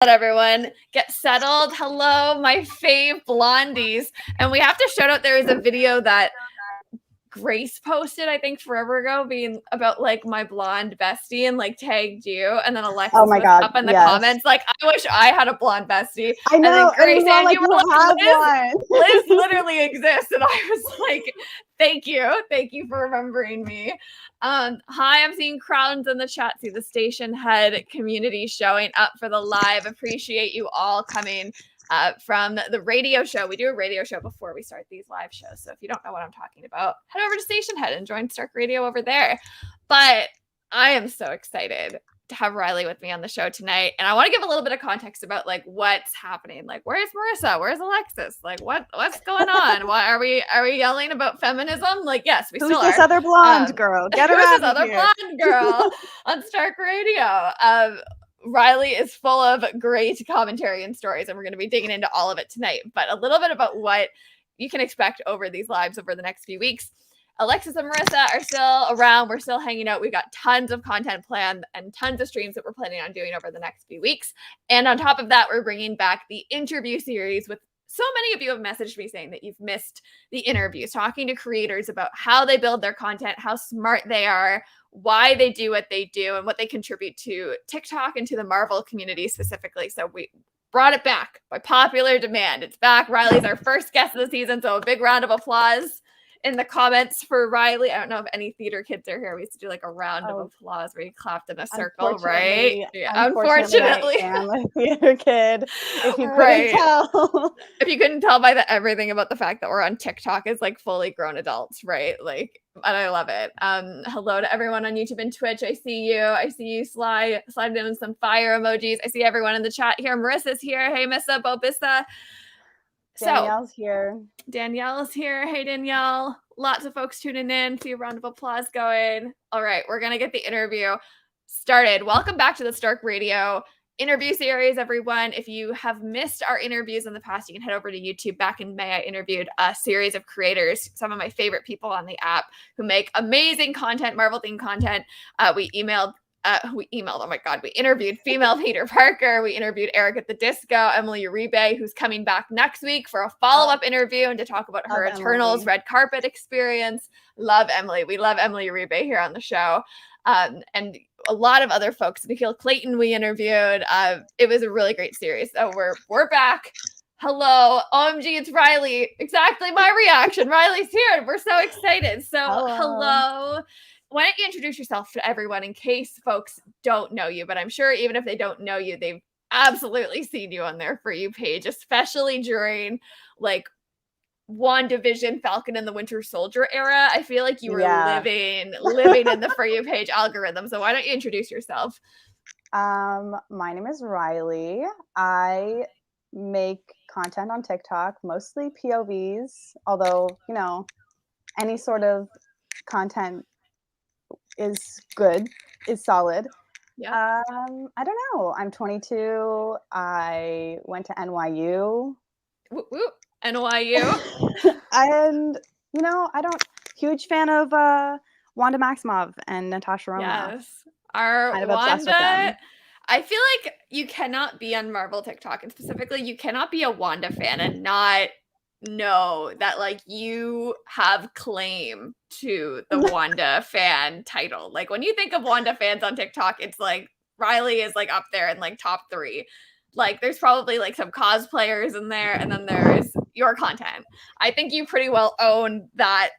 Let everyone get settled. Hello, my fave blondies. And we have to shout out there is a video that Grace posted, I think, forever ago, being about like my blonde bestie and like tagged you. And then Alexis was up in the comments like, I wish I had a blonde bestie. I know. And then Grace and you were like, one. Liz literally exists. And I was like, thank you. Thank you for remembering me. Hi, I'm seeing crowds in the chat. See the station head community showing up for the live. Appreciate you all coming from the radio show. We do a radio show before we start these live shows. So if you don't know what I'm talking about, head over to Station Head and join Stark Radio over there. But I am so excited to have Riley with me on the show tonight. And I want to give a little bit of context about like what's happening. Like, where's Marissa? Where's Alexis? Like, what's going on? Why are we yelling about feminism? Like, yes, we still are. Who's this other blonde girl? Get her out of here. Who's this other blonde girl on Stark Radio? Riley is full of great commentary and stories, and we're going to be digging into all of it tonight. But a little bit about what you can expect over these lives over the next few weeks. Alexis and Marissa are still around. We're still hanging out. We've got tons of content planned and tons of streams that we're planning on doing over the next few weeks. And on top of that, we're bringing back the interview series with so many of you have messaged me saying that you've missed the interviews, talking to creators about how they build their content, how smart they are, why they do what they do, and what they contribute to TikTok and to the Marvel community specifically. So we brought it back by popular demand. It's back. Riley's our first guest of the season, so a big round of applause in the comments for Riley. I don't know if any theater kids are here. We used to do like a round of applause where you clapped in a circle, right? Yeah, unfortunately. I am a theater kid. If you couldn't tell. If you couldn't tell by everything about the fact that we're on TikTok is like fully grown adults, right? Like, and I love it. Hello to everyone on YouTube and Twitch. I see you. I see you slide in some fire emojis. I see everyone in the chat here. Marissa's here. Hey, Missa, Bobissa. Danielle's here. Danielle's here. Hey, Danielle. Lots of folks tuning in. See a round of applause going. All right, we're going to get the interview started. Welcome back to the Stark Radio interview series, everyone. If you have missed our interviews in the past, you can head over to YouTube. Back in May, I interviewed a series of creators, some of my favorite people on the app who make amazing content, Marvel-themed content. We emailed, oh my God, we interviewed female Peter Parker. We interviewed Eric at the Disco, Emily Uribe, who's coming back next week for a follow-up interview and to talk about her Eternals red carpet experience. Love Emily. We love Emily Uribe here on the show. And a lot of other folks. Nikhil Clayton we interviewed. It was a really great series. So we're back. Hello. OMG, it's Riley. Exactly my reaction. Riley's here. We're so excited. So hello. Why don't you introduce yourself to everyone in case folks don't know you? But I'm sure even if they don't know you, they've absolutely seen you on their For You page, especially during like WandaVision, Falcon and the Winter Soldier era. I feel like you were living in the For You page algorithm. So why don't you introduce yourself? My name is Riley. I make content on TikTok, mostly POVs, although, you know, any sort of content is good, is solid. Yeah. I don't know. I'm 22. I went to NYU. Whoop, whoop. NYU. And, you know, huge fan of Wanda Maximoff and Natasha Romanoff. Yes. Our kind of Wanda, I feel like you cannot be on Marvel TikTok, and specifically you cannot be a Wanda fan and not know that like you have claim to the Wanda fan title. Like when you think of Wanda fans on TikTok, it's like Riley is like up there in like top 3. Like there's probably like some cosplayers in there, and then there's your content. I think you pretty well own that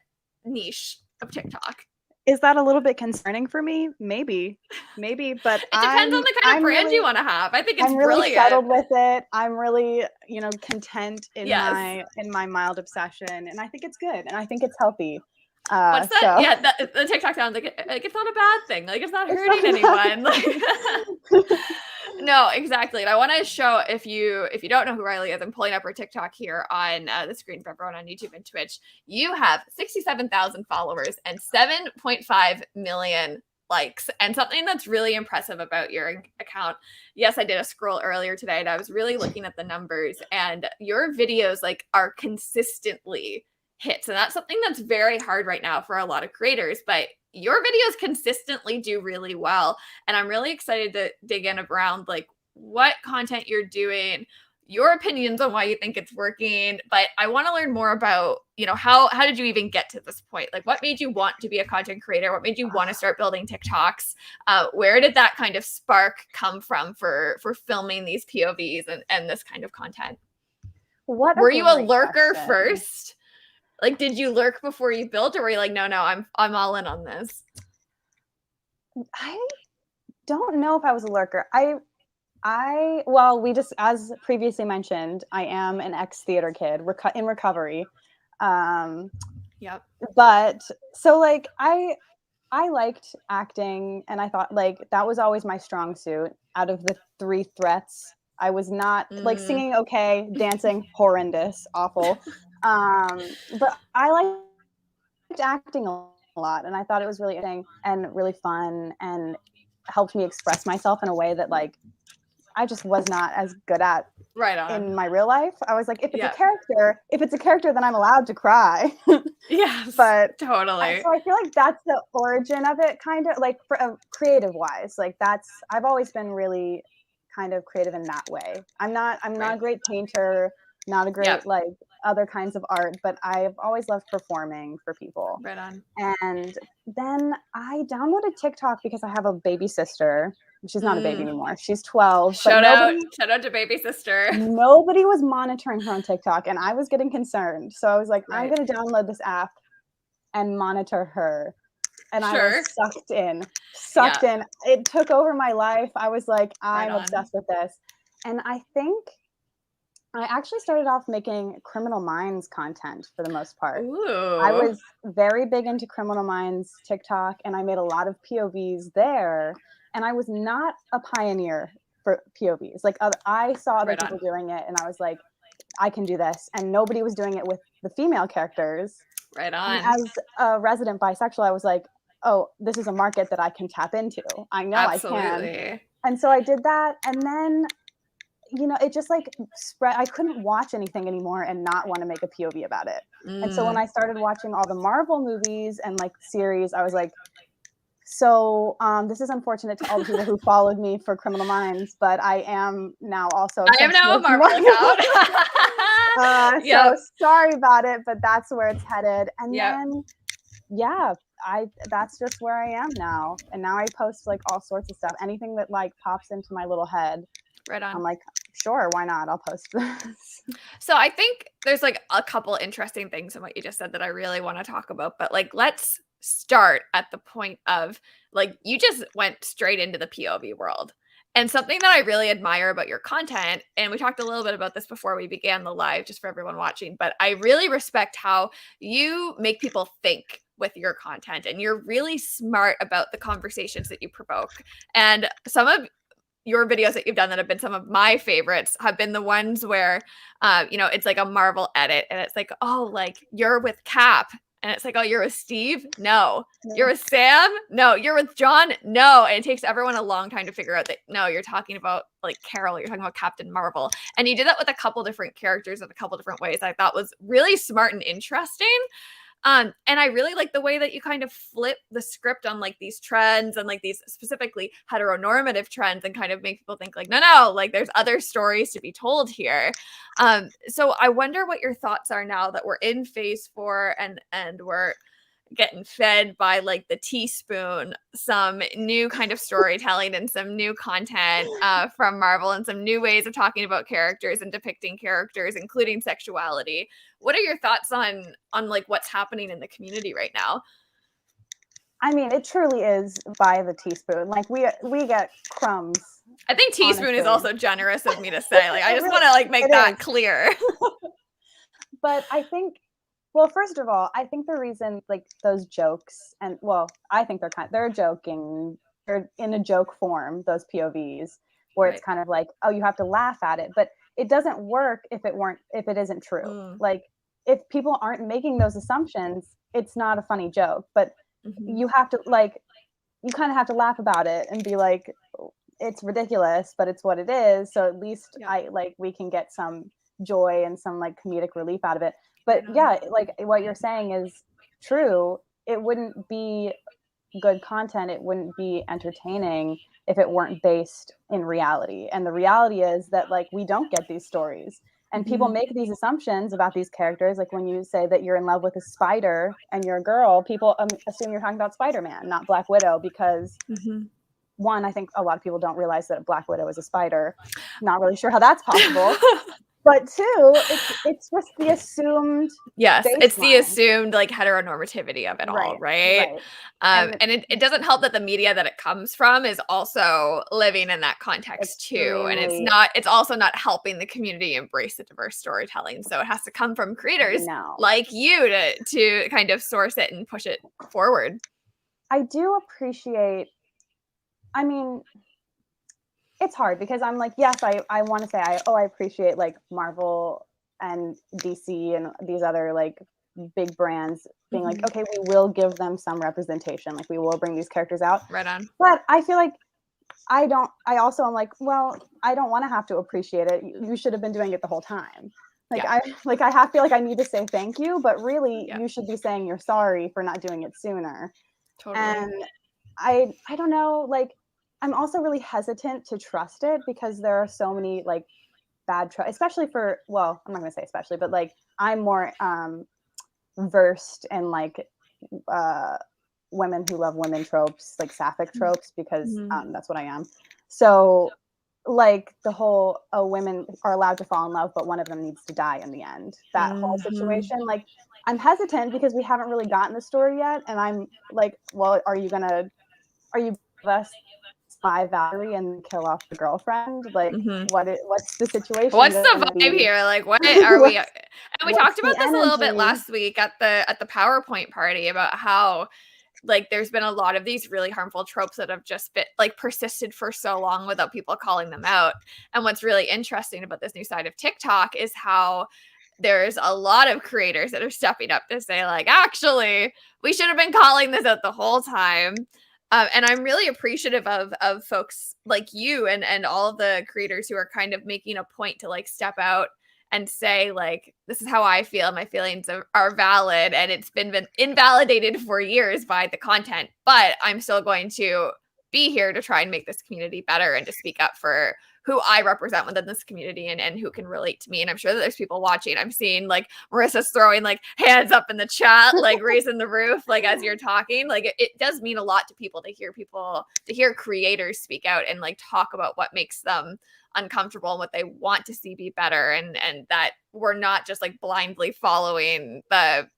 niche of TikTok. Is that a little bit concerning for me? Maybe, but it depends on the kind of brand you want to have. I think it's I'm really brilliant. Settled with it. I'm really, you know, content in my mild obsession, and I think it's good, and I think it's healthy. What's that? So. Yeah, the TikTok sounds like it's not a bad thing. Like it's not hurting anyone. No, exactly. And I want to show if you don't know who Riley is, I'm pulling up her TikTok here on the screen for everyone on YouTube and Twitch. You have 67,000 followers and 7.5 million likes. And something that's really impressive about your account. Yes, I did a scroll earlier today, and I was really looking at the numbers. And your videos like are consistently hits, and that's something that's very hard right now for a lot of creators. But your videos consistently do really well, and I'm really excited to dig in around like what content you're doing, your opinions on why you think it's working, but I want to learn more about, you know, how did you even get to this point? Like, what made you want to be a content creator? What made you want to start building TikToks? Where did that kind of spark come from for filming these POVs and this kind of content? Were you a lurker first? Like, did you lurk before you built, or were you like, no, I'm all in on this? I don't know if I was a lurker. Well, we just, as previously mentioned, I am an ex-theater kid in recovery. Yep. But so like I liked acting, and I thought like that was always my strong suit. Out of the 3 threats, I was not like singing okay, dancing horrendous, awful. But I liked acting a lot, and I thought it was really interesting and really fun, and helped me express myself in a way that like I just was not as good at in my real life. I was like, if it's a character, then I'm allowed to cry. Yes, but totally. So I feel like that's the origin of it, kind of like for, creative wise. Like I've always been really kind of creative in that way. I'm not a great painter, not a great like other kinds of art, but I've always loved performing for people. Right on. And then I downloaded TikTok because I have a baby sister. She's not a baby anymore. She's 12. Shout out to baby sister. Nobody was monitoring her on TikTok, and I was getting concerned. So I was like, I'm going to download this app and monitor her. And I was sucked in. It took over my life. I was like, I'm obsessed with this. And I think I actually started off making Criminal Minds content for the most part. Ooh. I was very big into Criminal Minds TikTok, and I made a lot of POVs there. And I was not a pioneer for POVs. Like I saw other people doing it, and I was like, I can do this. And nobody was doing it with the female characters. Right on. And as a resident bisexual, I was like, oh, this is a market that I can tap into. I know I can. And so I did that. And then, you know, it just like spread. I couldn't watch anything anymore and not want to make a POV about it. And so when I started watching all the Marvel movies and like series, I was like, so this is unfortunate to all the people who followed me for Criminal Minds, but I am now also I am now a Marvel account. So sorry about it, but that's where it's headed. And then that's just where I am now. And now I post like all sorts of stuff. Anything that like pops into my little head. Right on. I'm like, sure, why not? I'll post this. So I think there's like a couple interesting things in what you just said that I really want to talk about, but like let's start at the point of like you just went straight into the POV world. And something that I really admire about your content, and we talked a little bit about this before we began the live, just for everyone watching, but I really respect how you make people think with your content, and you're really smart about the conversations that you provoke. And some of your videos that you've done that have been some of my favorites have been the ones where, you know, it's like a Marvel edit, and it's like, oh, like you're with Cap. And it's like, oh, you're with Steve? No. You're with Sam? No. You're with John? No. And it takes everyone a long time to figure out that, no, you're talking about like Carol, you're talking about Captain Marvel. And you did that with a couple different characters in a couple different ways. I thought was really smart and interesting. And I really like the way that you kind of flip the script on like these trends and like these specifically heteronormative trends and kind of make people think like, no, like there's other stories to be told here. So I wonder what your thoughts are now that we're in phase 4 and we're getting fed by like the teaspoon, some new kind of storytelling and some new content from Marvel and some new ways of talking about characters and depicting characters, including sexuality. What are your thoughts on like what's happening in the community right now? I mean, it truly is by the teaspoon. Like we get crumbs. I think teaspoon honestly. Is also generous of me to say. Like I just want to like make that clear. But I think, well, first of all, I think the reason like those jokes and well, I think they're joking. They're in a joke form, those POVs, where it's kind of like, oh, you have to laugh at it, but it doesn't work if it isn't true. Like if people aren't making those assumptions, it's not a funny joke. But you have to like, you kind of have to laugh about it and be like, it's ridiculous, but it's what it is. So at least we can get some joy and some like comedic relief out of it. But yeah, like what you're saying is true. It wouldn't be good content, it wouldn't be entertaining if it weren't based in reality. And the reality is that like we don't get these stories. And people make these assumptions about these characters. Like when you say that you're in love with a spider and you're a girl, people assume you're talking about Spider-Man, not Black Widow, because one, I think a lot of people don't realize that Black Widow is a spider. Not really sure how that's possible. But two, it's just the assumed it's the baseline. assumed like heteronormativity of it all, right? And it doesn't help that the media that it comes from is also living in that context too. And it's also not helping the community embrace the diverse storytelling. So it has to come from creators like you to kind of source it and push it forward. I do appreciate, I mean, it's hard because I'm like, yes, I want to say I appreciate like Marvel and DC and these other like big brands being like, okay, we will give them some representation. Like we will bring these characters out. Right on. But I feel like I also am like, well, I don't want to have to appreciate it. You should have been doing it the whole time. Like I feel like I need to say thank you, but really you should be saying you're sorry for not doing it sooner. Totally. And I don't know, like I'm also really hesitant to trust it because there are so many like bad especially for, well, I'm not gonna say especially, but like I'm more versed in like women who love women tropes, like sapphic tropes, because that's what I am. So like the whole women are allowed to fall in love, but one of them needs to die in the end. That whole situation, like I'm hesitant because we haven't really gotten the story yet, and I'm like, well, are you us spy Valkyrie and kill off the girlfriend? Like what's the situation? What's the vibe here? Like what are we? And we talked about this a little bit last week at the PowerPoint party about how like there's been a lot of these really harmful tropes that have just been like persisted for so long without people calling them out. And what's really interesting about this new side of TikTok is how there's a lot of creators that are stepping up to say like, actually, we should have been calling this out the whole time. And I'm really appreciative of folks like you and all of the creators who are kind of making a point to like step out and say like, this is how I feel. My feelings are valid, and it's been invalidated for years by the content, but I'm still going to be here to try and make this community better and to speak up for who I represent within this community and who can relate to me. And I'm sure that there's people watching. I'm seeing like Marissa's throwing like hands up in the chat, like raising the roof, like as you're talking. Like it does mean a lot to people to hear creators speak out and like talk about what makes them uncomfortable and what they want to see be better, and that we're not just like blindly following the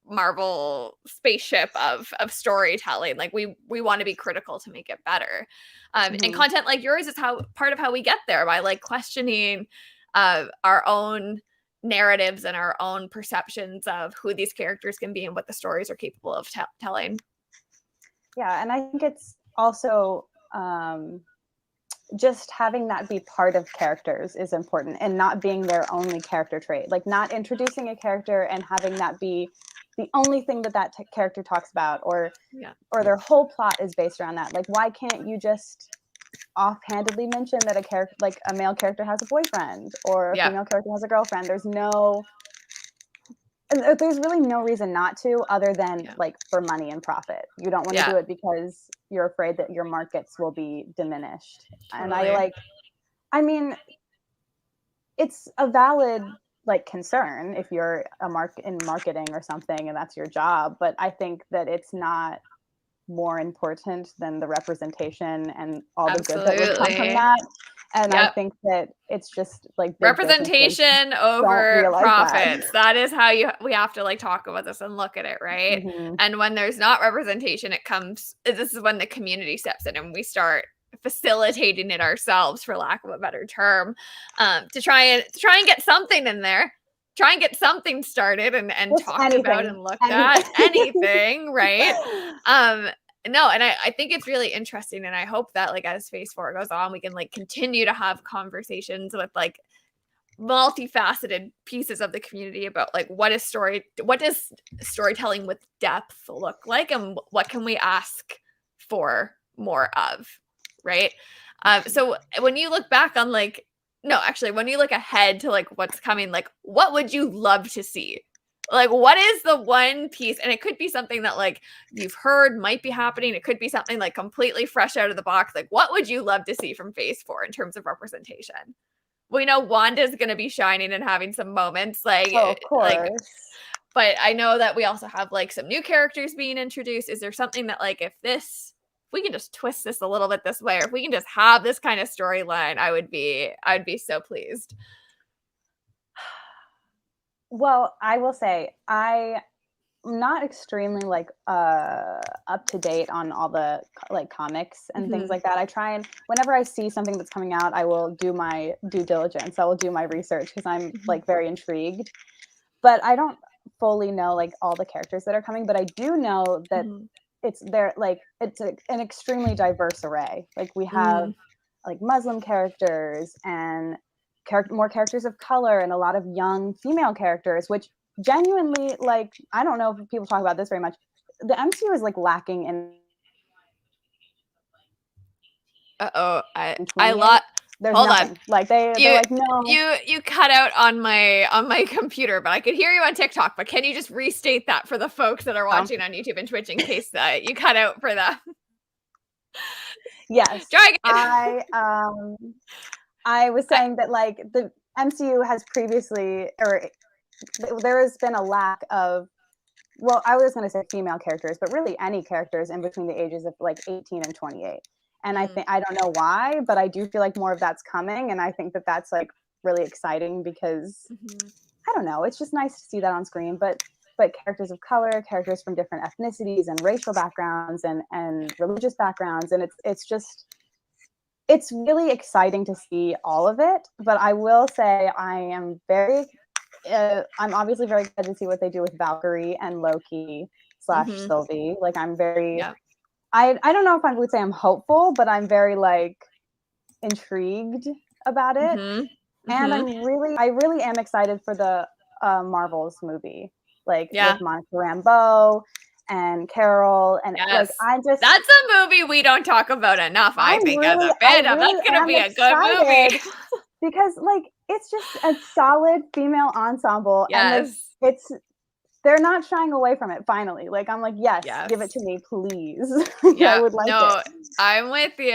Marvel spaceship of storytelling. Like we want to be critical to make it better. And content like yours is part of how we get there, by like questioning our own narratives and our own perceptions of who these characters can be and what the stories are capable of telling. Yeah, and I think it's also just having that be part of characters is important, and not being their only character trait. Like not introducing a character and having that be the only thing that character talks about, or their whole plot is based around that. Like why can't you just offhandedly mention that a character, like a male character, has a boyfriend or a female character has a girlfriend? There's really no reason not to, other than like for money and profit. You don't want to do it because you're afraid that your markets will be diminished. Totally. And I mean, it's a valid like concern if you're in marketing or something and that's your job, but I think that it's not more important than the representation and all the good that would come from that. And I think that it's just like representation over profits. That is how we have to like talk about this and look at it, right? And when there's not representation, this is when the community steps in and we start facilitating it ourselves, for lack of a better term, to try and get something in there, try and get something started and talked about and looked at anything, right? No, and I think it's really interesting, and I hope that like as phase 4 goes on, we can like continue to have conversations with like multifaceted pieces of the community about like what does storytelling with depth look like, and what can we ask for more of, right? So when you look back on when you look ahead to like what's coming, like what would you love to see Like, what is the one piece? And it could be something that like you've heard might be happening. It could be something like completely fresh out of the box. Like, what would you love to see from Phase 4 in terms of representation? We know Wanda's going to be shining and having some moments Oh, of like, course. but I know that we also have like some new characters being introduced. Is there something that like if we can just twist this a little bit this way, or if we can just have this kind of storyline, I'd be so pleased. Well, I will say I'm not extremely like up to date on all the like comics and things like that. I try and whenever I see something that's coming out, I will do my due diligence. I will do my research because I'm like very intrigued. But I don't fully know like all the characters that are coming, but I do know that it's an extremely diverse array. Like we have like Muslim characters and more characters of color and a lot of young female characters, which genuinely, like, I don't know if people talk about this very much. The MCU is like lacking in. I lot. There's Hold nothing. on. Like they're like, no. You cut out on my computer, but I could hear you on TikTok. But can you just restate that for the folks that are watching on YouTube and Twitch in case you cut out for that? Yes. Try again. I was saying that like the MCU has previously, or there has been a lack of, well, I was going to say female characters, but really any characters in between the ages of like 18 and 28. And I think, I don't know why, but I do feel like more of that's coming. And I think that that's like really exciting because I don't know, it's just nice to see that on screen. But characters of color, characters from different ethnicities and racial backgrounds and religious backgrounds. And it's really exciting to see all of it. But I will say I am I'm obviously very excited to see what they do with Valkyrie and Loki / Sylvie. Like I'm very, I don't know if I would say I'm hopeful, but I'm very like intrigued about it. And I really am excited for the Marvels movie, like with Monica Rambeau and Carol, and like that's a movie we don't talk about enough. I think as a fandom, that's gonna be a good movie because like it's just a solid female ensemble, and they're not shying away from it. Finally, like I'm like, yes. Give it to me, please. I would like it. I'm with you,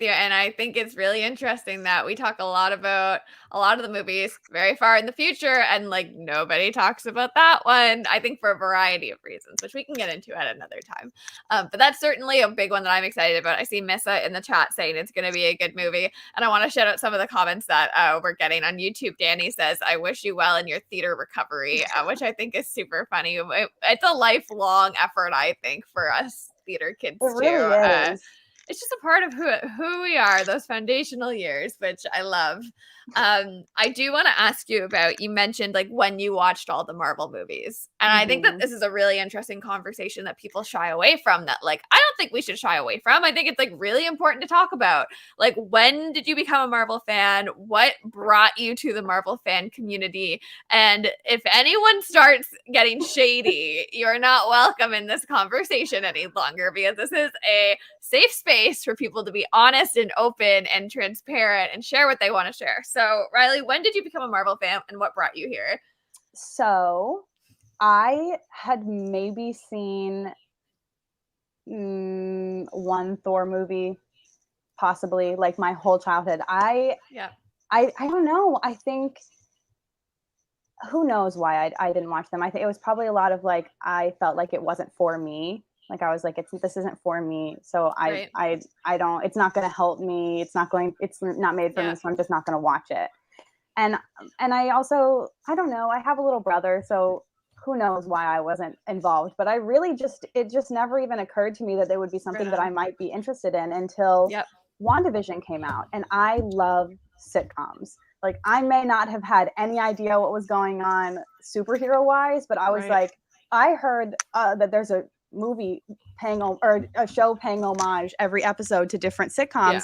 and I think it's really interesting that we talk a lot about a lot of the movies very far in the future, and like nobody talks about that one. I think for a variety of reasons, which we can get into at another time. But that's certainly a big one that I'm excited about. I see Missa in the chat saying it's going to be a good movie, and I want to shout out some of the comments that we're getting on YouTube. Danny says, "I wish you well in your theater recovery," which I think is super funny. It's a lifelong effort, I think, for us theater kids too. Really is. It's just a part of who we are, those foundational years, which I love. I do want to ask you about, you mentioned like when you watched all the Marvel movies. And I think that this is a really interesting conversation that people shy away from, that like, I don't think we should shy away from. I think it's like really important to talk about. Like, when did you become a Marvel fan? What brought you to the Marvel fan community? And if anyone starts getting shady, you're not welcome in this conversation any longer, because this is a safe space for people to be honest and open and transparent and share what they want to share. So, Riley, when did you become a Marvel fan and what brought you here? So, I had maybe seen one Thor movie, possibly, like my whole childhood. I don't know. I think, who knows why I didn't watch them. I think it was probably a lot of like, I felt like it wasn't for me. Like I was like, this isn't for me. So I don't, it's not going to help me. It's not made for me. So I'm just not going to watch it. And I also, I don't know, I have a little brother, so who knows why I wasn't involved, but it just never even occurred to me that there would be something that I might be interested in until WandaVision came out. And I love sitcoms. Like I may not have had any idea what was going on superhero wise, but I was like, I heard that there's a movie or a show paying homage every episode to different sitcoms.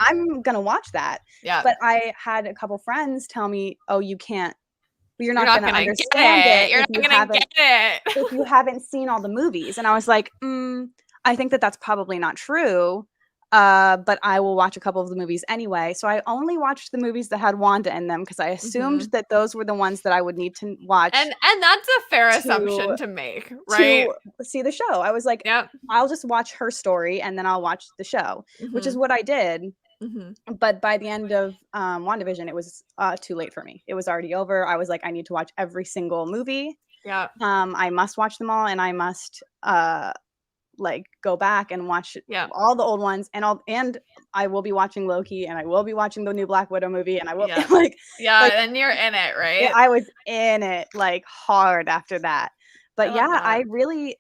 I'm gonna watch that. But I had a couple friends tell me, "Oh, you can't. You're not gonna understand it. You're not gonna get it if you haven't seen all the movies." And I was like, I think that's probably not true. But I will watch a couple of the movies anyway. So I only watched the movies that had Wanda in them because I assumed that those were the ones that I would need to watch And that's a fair to- assumption to make, right? to see the show. I was like, Yep. I'll just watch her story and then I'll watch the show, which is what I did. But by the end of WandaVision, it was too late for me. It was already over. I was like, I need to watch every single movie. Yeah. I must watch them all, and I must like go back and watch all the old ones, and I will be watching Loki, and I will be watching the new Black Widow movie, and I will and you're in it, right? Yeah, I was in it like hard after that. But I really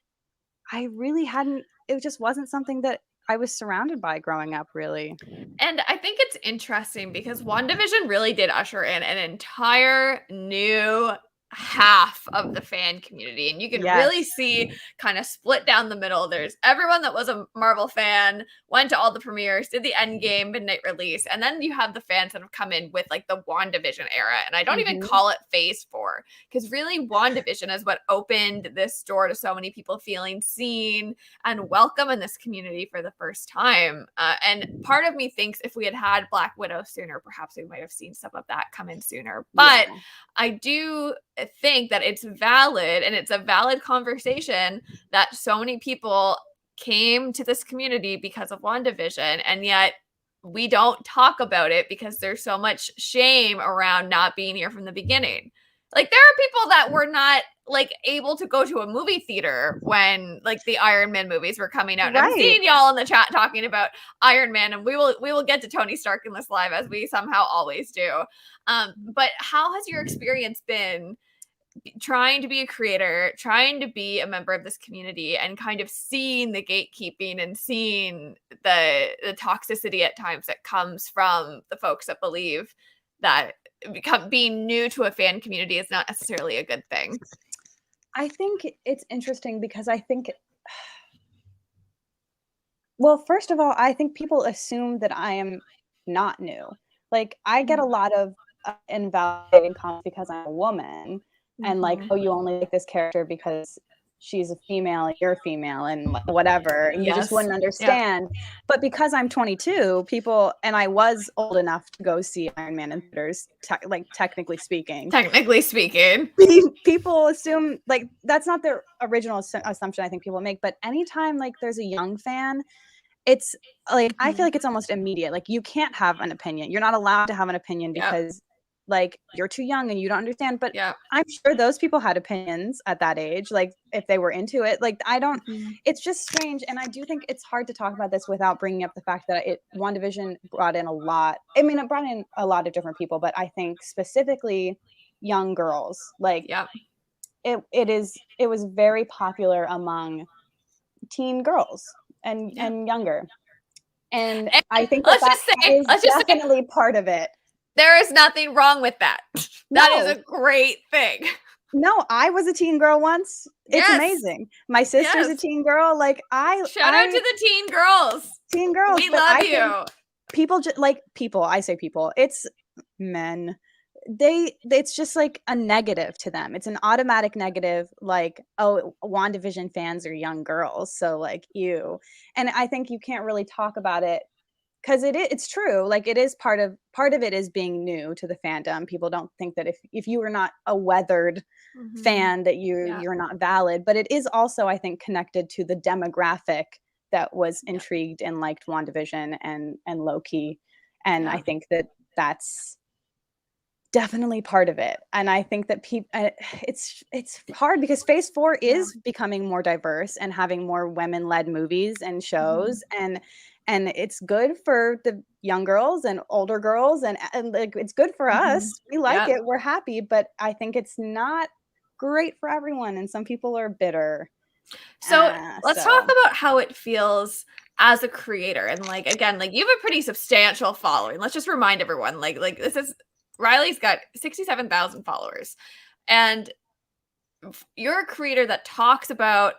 hadn't. It just wasn't something that I was surrounded by growing up, really. And I think it's interesting because WandaVision really did usher in an entire new half of the fan community, and you can really see kind of split down the middle. There's everyone that was a Marvel fan, went to all the premieres, did the Endgame midnight release, and then you have the fans that have come in with like the WandaVision era, and I don't even call it phase 4 because really WandaVision is what opened this door to so many people feeling seen and welcome in this community for the first time. And part of me thinks if we had Black Widow sooner, perhaps we might have seen some of that come in sooner. But I do think that it's valid, and it's a valid conversation that so many people came to this community because of WandaVision, and yet we don't talk about it because there's so much shame around not being here from the beginning. Like there are people that were not like able to go to a movie theater when like the Iron Man movies were coming out. And I'm seeing y'all in the chat talking about Iron Man, and we will get to Tony Stark in this live as we somehow always do. But how has your experience been trying to be a creator, trying to be a member of this community, and kind of seeing the gatekeeping and seeing the toxicity at times that comes from the folks that believe that being new to a fan community is not necessarily a good thing? I think it's interesting because I think, well, first of all, I think people assume that I am not new. Like I get a lot of invalidating comments because I'm a woman, and like, oh, you only like this character because she's a female and you're female and whatever, and you just wouldn't understand. But because I'm 22, people, and I was old enough to go see Iron Man in theaters, technically speaking, people assume like that's not their original assumption. I think people make, but anytime like there's a young fan, it's like I feel like it's almost immediate. Like you can't have an opinion. You're not allowed to have an opinion because like you're too young and you don't understand. But I'm sure those people had opinions at that age, like if they were into it. Like I don't, it's just strange. And I do think it's hard to talk about this without bringing up the fact that WandaVision brought in a lot. I mean, it brought in a lot of different people, but I think specifically young girls. Like it was very popular among teen girls and younger. And I think that is definitely part of it. There is nothing wrong with that. That is a great thing. No, I was a teen girl once. It's amazing. My sister's a teen girl. Like shout out to the teen girls. Teen girls. We love you. People just like people. I say people. It's men. It's just like a negative to them. It's an automatic negative. Like, oh, WandaVision fans are young girls, so like you. And I think you can't really talk about it. Because it's true, like it is part of it is being new to the fandom. People don't think that if you are not a weathered fan that you're not valid. But it is also, I think, connected to the demographic that was intrigued and liked WandaVision and Loki, and I think that that's definitely part of it. And I think that it's hard because Phase 4 is becoming more diverse and having more women-led movies and shows, and it's good for the young girls and older girls, and like it's good for us. We like it. We're happy, but I think it's not great for everyone, and some people are bitter. So let's talk about how it feels as a creator. And like again, like you have a pretty substantial following. Let's just remind everyone, like this is Riley's got 67,000 followers, and you're a creator that talks about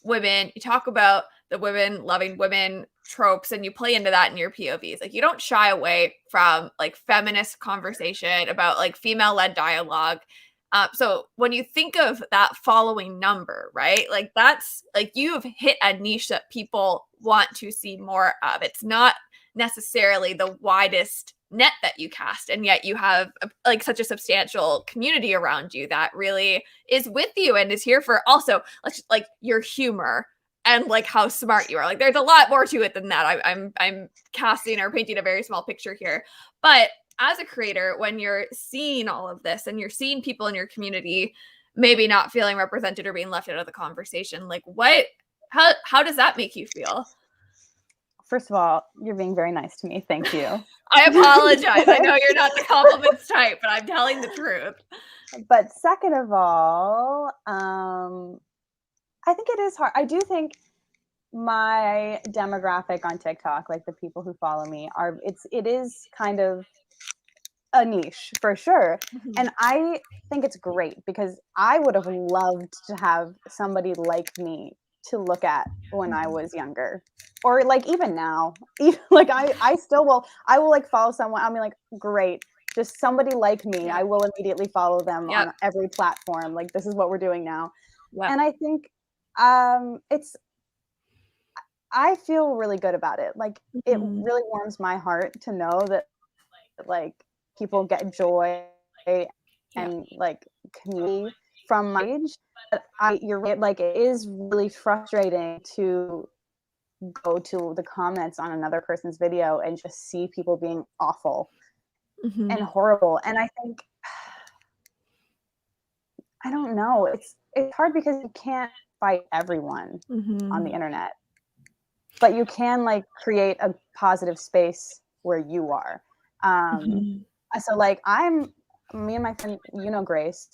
women. You talk about the women loving women tropes, and you play into that in your POVs. Like you don't shy away from like feminist conversation about like female-led dialogue. So when you think of that following number, right? Like that's like you've hit a niche that people want to see more of. It's not necessarily the widest net that you cast, and yet you have like such a substantial community around you that really is with you and is here for also like your humor and like how smart you are. Like there's a lot more to it than that. I'm casting or painting a very small picture here, but as a creator, when you're seeing all of this and you're seeing people in your community maybe not feeling represented or being left out of the conversation, like how does that make you feel? First of all, you're being very nice to me. Thank you. I apologize. I know you're not the compliments type, but I'm telling the truth. But second of all, I think it is hard. I do think my demographic on TikTok, like the people who follow me, it is kind of a niche for sure. And I think it's great because I would have loved to have somebody like me to look at when I was younger, or like even now. Even, like I still will. I will like follow someone. I mean, like great, just somebody like me. I will immediately follow them on every platform. Like this is what we're doing now, and I think I feel really good about it. Like it really warms my heart to know that like people get joy and like community from my age. But you're right, like it is really frustrating to go to the comments on another person's video and just see people being awful and horrible. And I think I don't know. It's hard because you can't fight everyone on the internet, but you can like create a positive space where you are. So like me and my friend, Grace.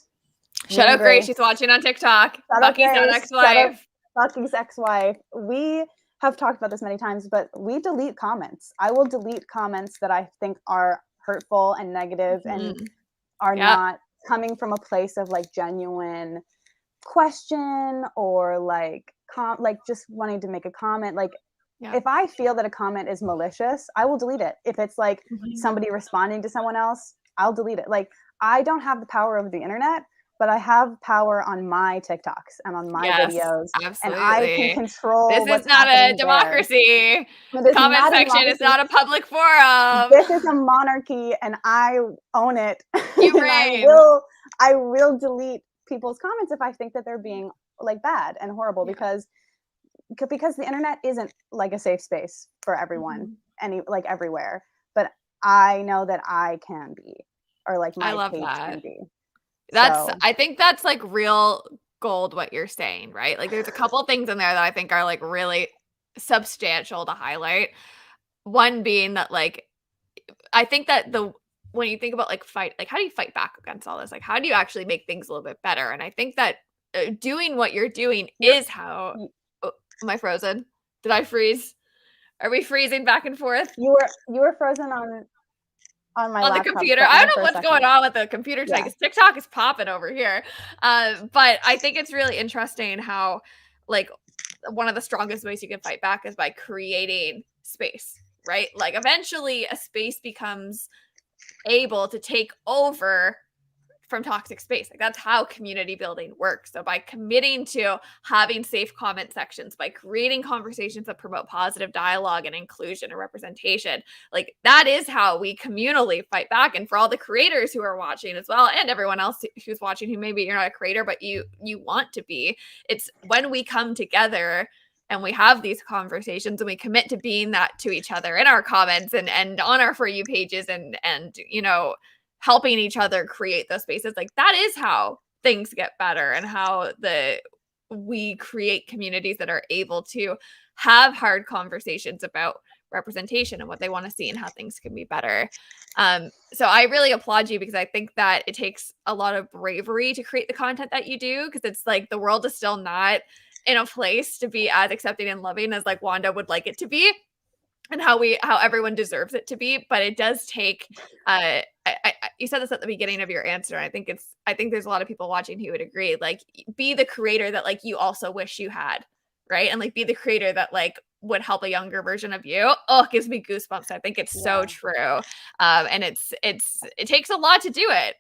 Shout out Grace. She's watching on TikTok. Bucky's ex-wife. Bucky's ex-wife. We have talked about this many times, but we delete comments. I will delete comments that I think are hurtful and negative and are not coming from a place of like genuine question or like just wanting to make a comment. Like if I feel that a comment is malicious, I will delete it. If it's like somebody responding to someone else, I'll delete it. Like I don't have the power of the internet, but I have power on my TikToks and on my videos. Absolutely. And I can control. This is not a democracy. Comment section is not a public forum. This is a monarchy, and I own it. You reign. I will delete people's comments if I think that they're being like bad and horrible because the internet isn't like a safe space for everyone, everywhere. But I know that I can be, or like my page can be. I think that's like real gold what you're saying, right? Like there's a couple things in there that I think are like really substantial to highlight. One being that like I think that when you think about like how do you fight back against all this? Like how do you actually make things a little bit better? And I think that doing what you're doing is how am I frozen? Did I freeze? Are we freezing back and forth? You were frozen on my laptop, the computer. I don't know what's going on with the computer tonight because TikTok is popping over here. But I think it's really interesting how like one of the strongest ways you can fight back is by creating space, right? Like eventually a space becomes able to take over from toxic space. Like that's how community building works. So by committing to having safe comment sections, by creating conversations that promote positive dialogue and inclusion and representation, like that is how we communally fight back. And for all the creators who are watching as well, and everyone else who's watching who maybe you're not a creator, but you want to be, it's when we come together and we have these conversations and we commit to being that to each other in our comments and on our For You pages and helping each other create those spaces. Like that is how things get better and how we create communities that are able to have hard conversations about representation and what they want to see and how things can be better. So I really applaud you because I think that it takes a lot of bravery to create the content that you do because it's like the world is still not in a place to be as accepting and loving as like Wanda would like it to be. And how everyone deserves it to be, but it does take. You said this at the beginning of your answer. And I think there's a lot of people watching who would agree. Like, be the creator that like you also wish you had, right? And like be the creator that like would help a younger version of you. Oh, it gives me goosebumps. I think it's so true. And it takes a lot to do it.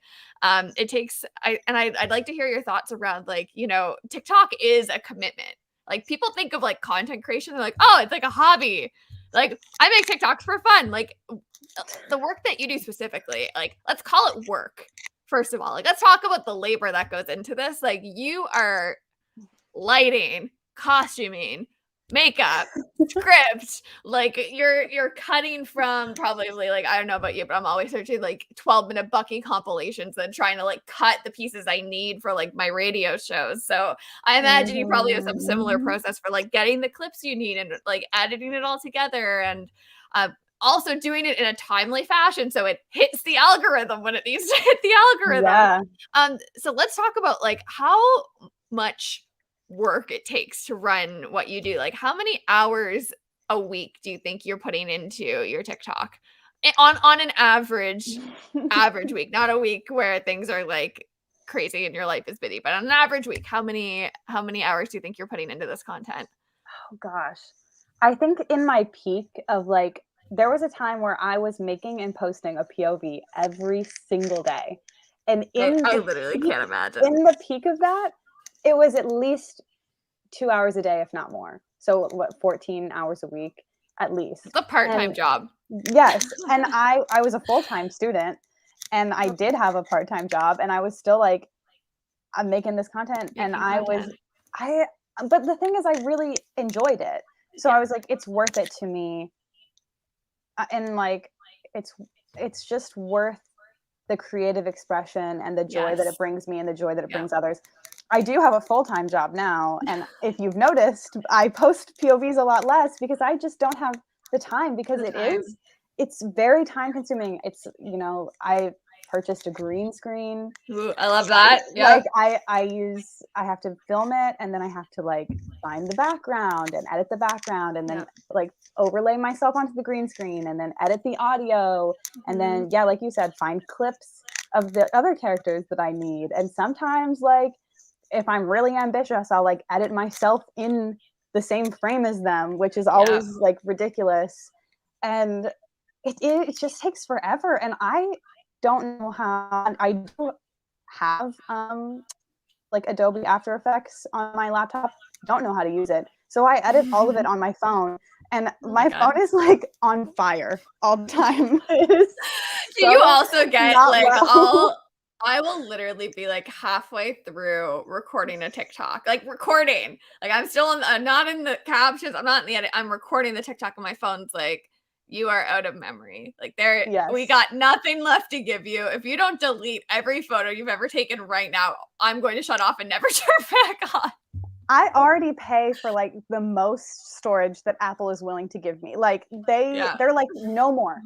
It takes I'd like to hear your thoughts around, like, you know, TikTok is a commitment. Like, people think of like content creation, they're like, oh, it's like a hobby. Like, I make TikToks for fun. Like, the work that you do specifically, like, let's call it work. First of all, like, let's talk about the labor that goes into this. Like, you are lighting, costuming, makeup, script, like you're cutting from probably, like, I don't know about you, but I'm always searching like 12-minute Bucky compilations and trying to like cut the pieces I need for like my radio shows. So I imagine you probably have some similar process for like getting the clips you need and like editing it all together, and also doing it in a timely fashion so it hits the algorithm when it needs to hit the algorithm. So let's talk about like how much work it takes to run what you do. Like, how many hours a week do you think you're putting into your TikTok on an average week? Not a week where things are like crazy and your life is busy, but on an average week, how many hours do you think you're putting into this content? Oh gosh, I think in my peak of like, there was a time where I was making and posting a POV every single day, and I literally can't imagine. In the peak of that, it was at least 2 hours a day, if not more. So what, 14 hours a week at least. It's a part-time job. Yes. And I was a full-time student, and I did have a part-time job, and I was still like, I'm making this content. But the thing is, I really enjoyed it. So I was like, it's worth it to me. And like, it's just worth the creative expression and the joy that it brings me and the joy that it brings others. I do have a full-time job now, and if you've noticed, I post POVs a lot less because I just don't have the time, because it's very time consuming. It's, you know, I purchased a green screen. Ooh, I love that. Yeah. Like I have to film it, and then I have to like find the background and edit the background, and then like overlay myself onto the green screen, and then edit the audio, and then like you said, find clips of the other characters that I need. And sometimes, like, if I'm really ambitious, I'll like edit myself in the same frame as them, which is always like ridiculous. And it just takes forever. And I don't know how. I do have like Adobe After Effects on my laptop. Don't know how to use it. So I edit all of it on my phone. And my phone is like on fire all the time. Do you also get like I will literally be like halfway through recording a TikTok, like I'm still I'm not in the captions. I'm not in the edit. I'm recording the TikTok on my phone's like, you are out of memory. Like, we got nothing left to give you. If you don't delete every photo you've ever taken right now, I'm going to shut off and never turn back on. I already pay for like the most storage that Apple is willing to give me. Like they're like, no more.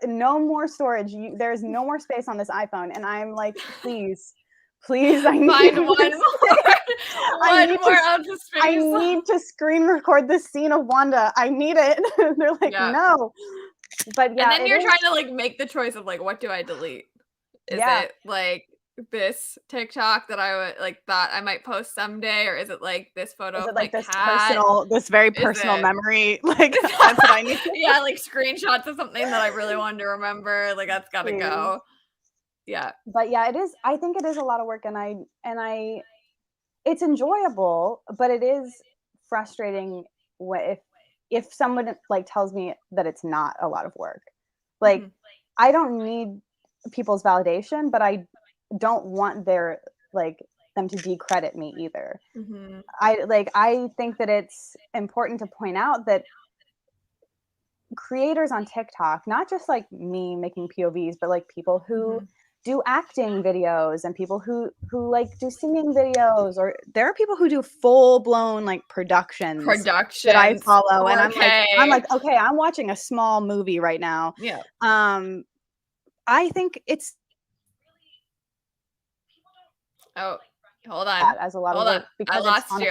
No more storage. There's no more space on this iPhone. And I'm like, please, I need find one more ounce of space. I need to screen record this scene of Wanda. I need it. They're like, no. But and then you're trying to like make the choice of like, what do I delete? Is it like this TikTok that I would like that I might post someday, or is it like this photo of like this very personal memory? Like, that's what I need. Yeah, like screenshots of something that I really wanted to remember. Like, that's gotta go. Yeah. But yeah, it is. I think it is a lot of work, and I it's enjoyable, but it is frustrating if someone like tells me that it's not a lot of work. Like, I don't need people's validation, but I don't want them to decredit me either. I think that it's important to point out that creators on TikTok, not just like me making POVs, but like people who do acting videos, and people who like do singing videos, or there are people who do full-blown like productions that I follow. And I'm like, okay, I'm watching a small movie right now. I think it's hold on. As a lot of work, because I lost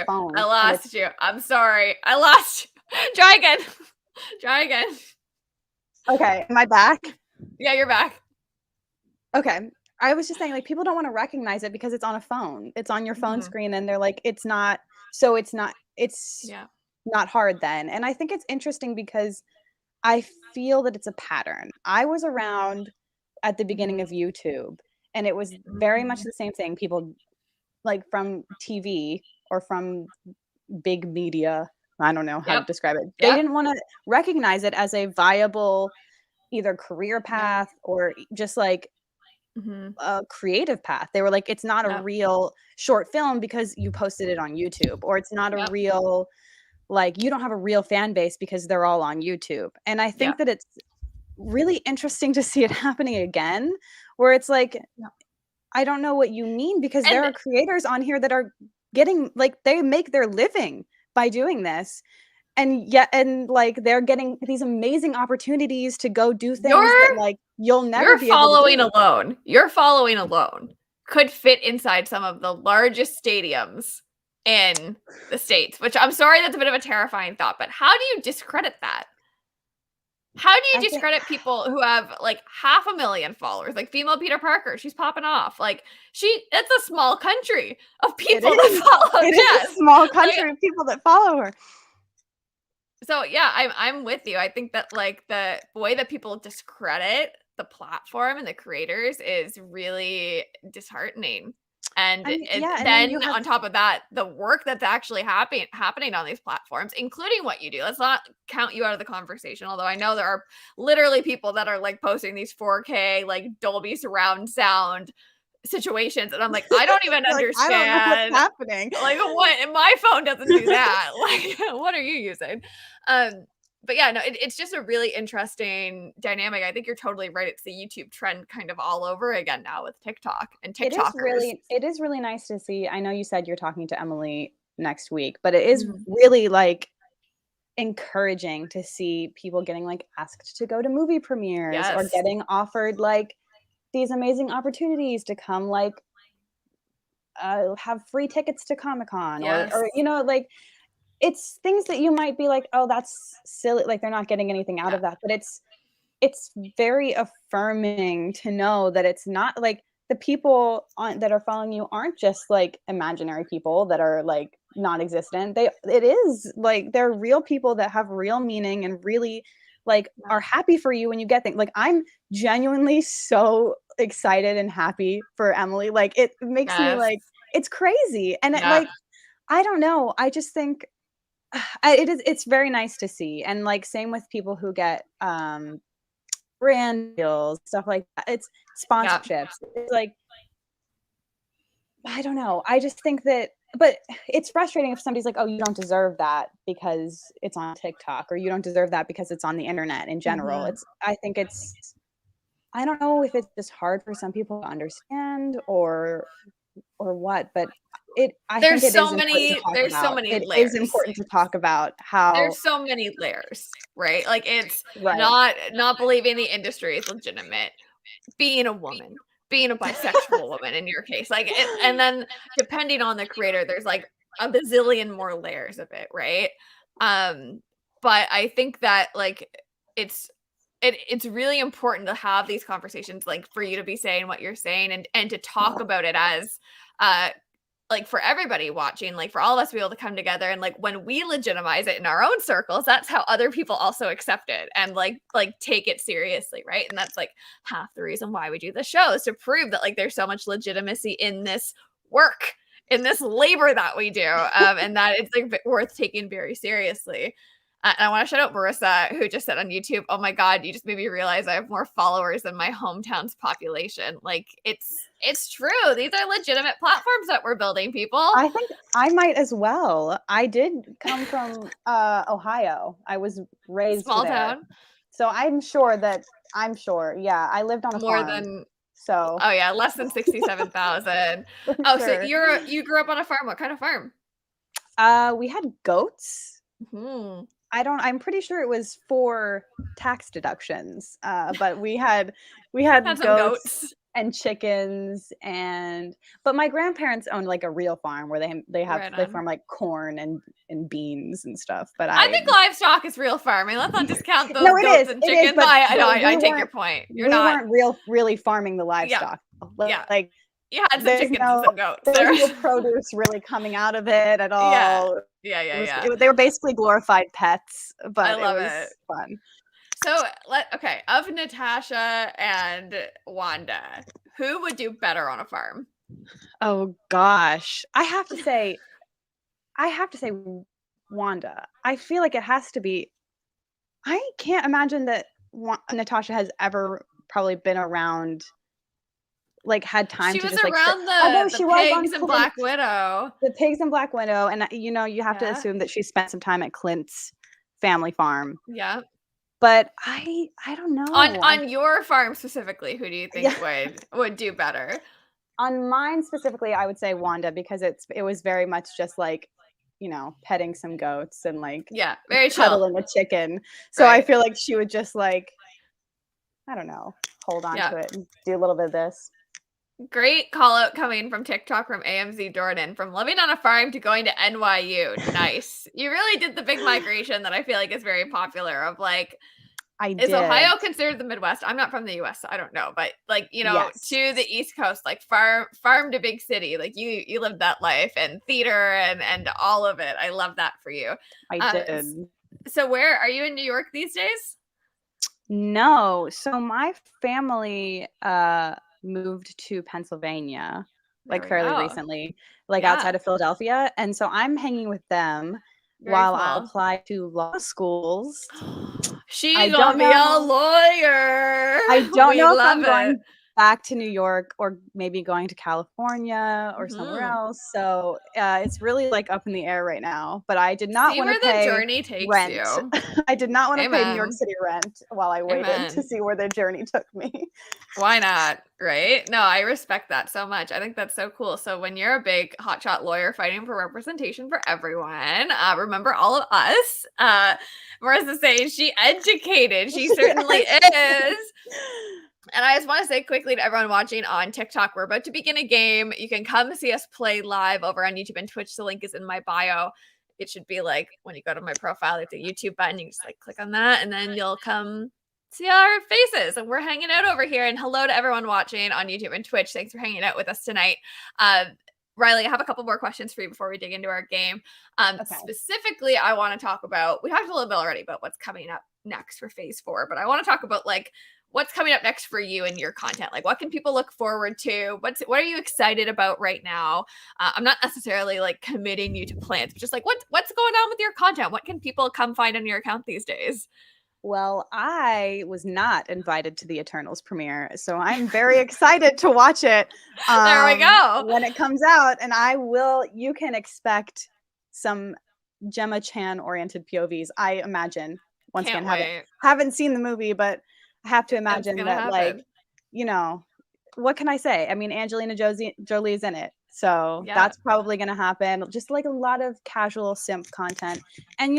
you. I'm sorry. I lost you. Try again. Okay, am I back? Yeah, you're back. Okay. I was just saying, like, people don't want to recognize it because it's on a phone. It's on your phone screen, and they're like, it's not hard then. And I think it's interesting because I feel that it's a pattern. I was around at the beginning of YouTube, and it was very much the same thing. People like from TV or from big media, I don't know how to Yep. describe it. They didn't want to recognize it as a viable either career path or just like a creative path. They were like, it's not a real short film because you posted it on YouTube, or it's not a real, like, you don't have a real fan base because they're all on YouTube. And I think that it's really interesting to see it happening again, where it's like, I don't know what you mean, because there are creators on here that are getting, like, they make their living by doing this. And yet, and like, they're getting these amazing opportunities to go do things that like you'll never be able to do. Your following alone could fit inside some of the largest stadiums in the States, which I'm sorry, that's a bit of a terrifying thought, but how do you discredit that? How do you discredit people who have like 500,000 followers, like female Peter Parker? She's popping off. Like it's a small country of people that follow Jess. It is a small country of people that follow her. So yeah, I'm with you. I think that like the way that people discredit the platform and the creators is really disheartening. And then on top of that, the work that's actually happening on these platforms, including what you do. Let's not count you out of the conversation. Although I know there are literally people that are like posting these 4K, like Dolby surround sound situations, and I'm like, I don't even understand. I don't know what's happening. Like, what? My phone doesn't do that. Like, what are you using? But yeah, no, it's just a really interesting dynamic. I think you're totally right. It's the YouTube trend kind of all over again now with TikTok and TikTokers. It is really nice to see. I know you said you're talking to Emily next week, but it is really like encouraging to see people getting like asked to go to movie premieres or getting offered like these amazing opportunities to come like have free tickets to Comic-Con or you know, like it's things that you might be like, oh, that's silly, like they're not getting anything out of that, but it's very affirming to know that it's not like the people that are following you aren't just like imaginary people that are like non-existent. It is like they're real people that have real meaning and really like are happy for you when you get things. Like I'm genuinely so excited and happy for Emily. Like it makes me like, it's crazy. And it, like, I don't know. I just think it's very nice to see. And like, same with people who get brand deals, stuff like that. It's sponsorships. It's like, I don't know. I just think that, but it's frustrating if somebody's like, oh, you don't deserve that because it's on TikTok, or you don't deserve that because it's on the internet in general. I don't know if it's just hard for some people to understand or what, but there's so many layers. It is important to talk about how there's so many layers, right? Like it's not believing the industry is legitimate, being a woman, being a bisexual woman in your case, like and then depending on the creator, there's like a bazillion more layers of it, right? But I think that like it's really important to have these conversations, like for you to be saying what you're saying and to talk about it as like for everybody watching, like for all of us to be able to come together, and like when we legitimize it in our own circles, that's how other people also accept it and like take it seriously, right? And that's like half the reason why we do the show, is to prove that like there's so much legitimacy in this work, in this labor that we do, and that it's like worth taking very seriously. And I want to shout out Marissa, who just said on YouTube, oh my God, you just made me realize I have more followers than my hometown's population. Like it's true. These are legitimate platforms that we're building, people. I think I might as well. I did come from Ohio. I was raised small there. Town. So I'm sure. Yeah. I lived on a farm. So oh yeah, less than 67,000. Oh, sure. So you grew up on a farm. What kind of farm? We had goats. Mm-hmm. I'm pretty sure it was for tax deductions. But we had goats and chickens, but my grandparents owned like a real farm where they farm like corn and beans and stuff. But I think livestock is real farming. Let's not discount those goats and chickens. I take your point. We weren't really farming the livestock. Yeah. Like You had some chickens and some goats. There's no produce really coming out of it at Yeah. all. Yeah. They were basically glorified pets, but I love it was it. fun. So okay, of Natasha and Wanda, who would do better on a farm? Oh gosh. I have to say Wanda. I feel like it has to be. I can't imagine that Natasha has ever probably been around, like had time She to was just like around although the she was on pigs and Black Widow. the pigs and Black Widow, and you have to Yeah. assume that she spent some time at Clint's family farm. Yeah. But I don't know. On your farm specifically, who do you think would do better? On mine specifically, I would say Wanda, because it was very much just like, petting some goats and like very cuddling chill. a chicken. So I feel like she would just like, I don't know, hold on to it and do a little bit of this. Great call out coming from TikTok from AMZ Jordan, from living on a farm to going to NYU. Nice. You really did the big migration that I feel like is very popular of like, is Ohio considered the Midwest? I'm not from the US, so I don't know, but like, Yes. to the East Coast, like farm to big city, like you lived that life, and theater and all of it. I love that for you. I did. So where are you in New York these days? No. So my family moved to Pennsylvania fairly recently, outside of Philadelphia. And so I'm hanging with them while I apply to law schools. She's gonna be a lawyer. I don't know if I'm going back to New York or maybe going to California or somewhere else. So it's really like up in the air right now. But I did not want to pay the journey takes rent. You. I did not want to pay New York City rent while I waited to see where the journey took me. Why not? Right? No, I respect that so much. I think that's so cool. So when you're a big hotshot lawyer fighting for representation for everyone, remember all of us. Marissa saying she educated. She certainly is. And I just want to say quickly to everyone watching on TikTok, we're about to begin a game. You can come see us play live over on YouTube and Twitch. The link is in my bio. It should be like when you go to my profile, it's a YouTube button. You just like click on that, and then you'll come see our faces. And we're hanging out over here. And hello to everyone watching on YouTube and Twitch. Thanks for hanging out with us tonight. Riley, I have a couple more questions for you before we dig into our game. Specifically, I want to talk about, we talked a little bit already about what's coming up next for phase 4, but I want to talk about like what's coming up next for you and your content. Like, what can people look forward to? What are you excited about right now? I'm not necessarily like committing you to plans, but just like what's going on with your content? What can people come find on your account these days? Well, I was not invited to the Eternals premiere, so I'm very excited to watch it. There we go. When it comes out, and you can expect some Gemma Chan oriented POVs, I imagine. Once again, haven't seen the movie, but I have to imagine that like, what can I say? I mean, Angelina Jolie is in it. So that's probably going to happen. Just like a lot of casual simp content. And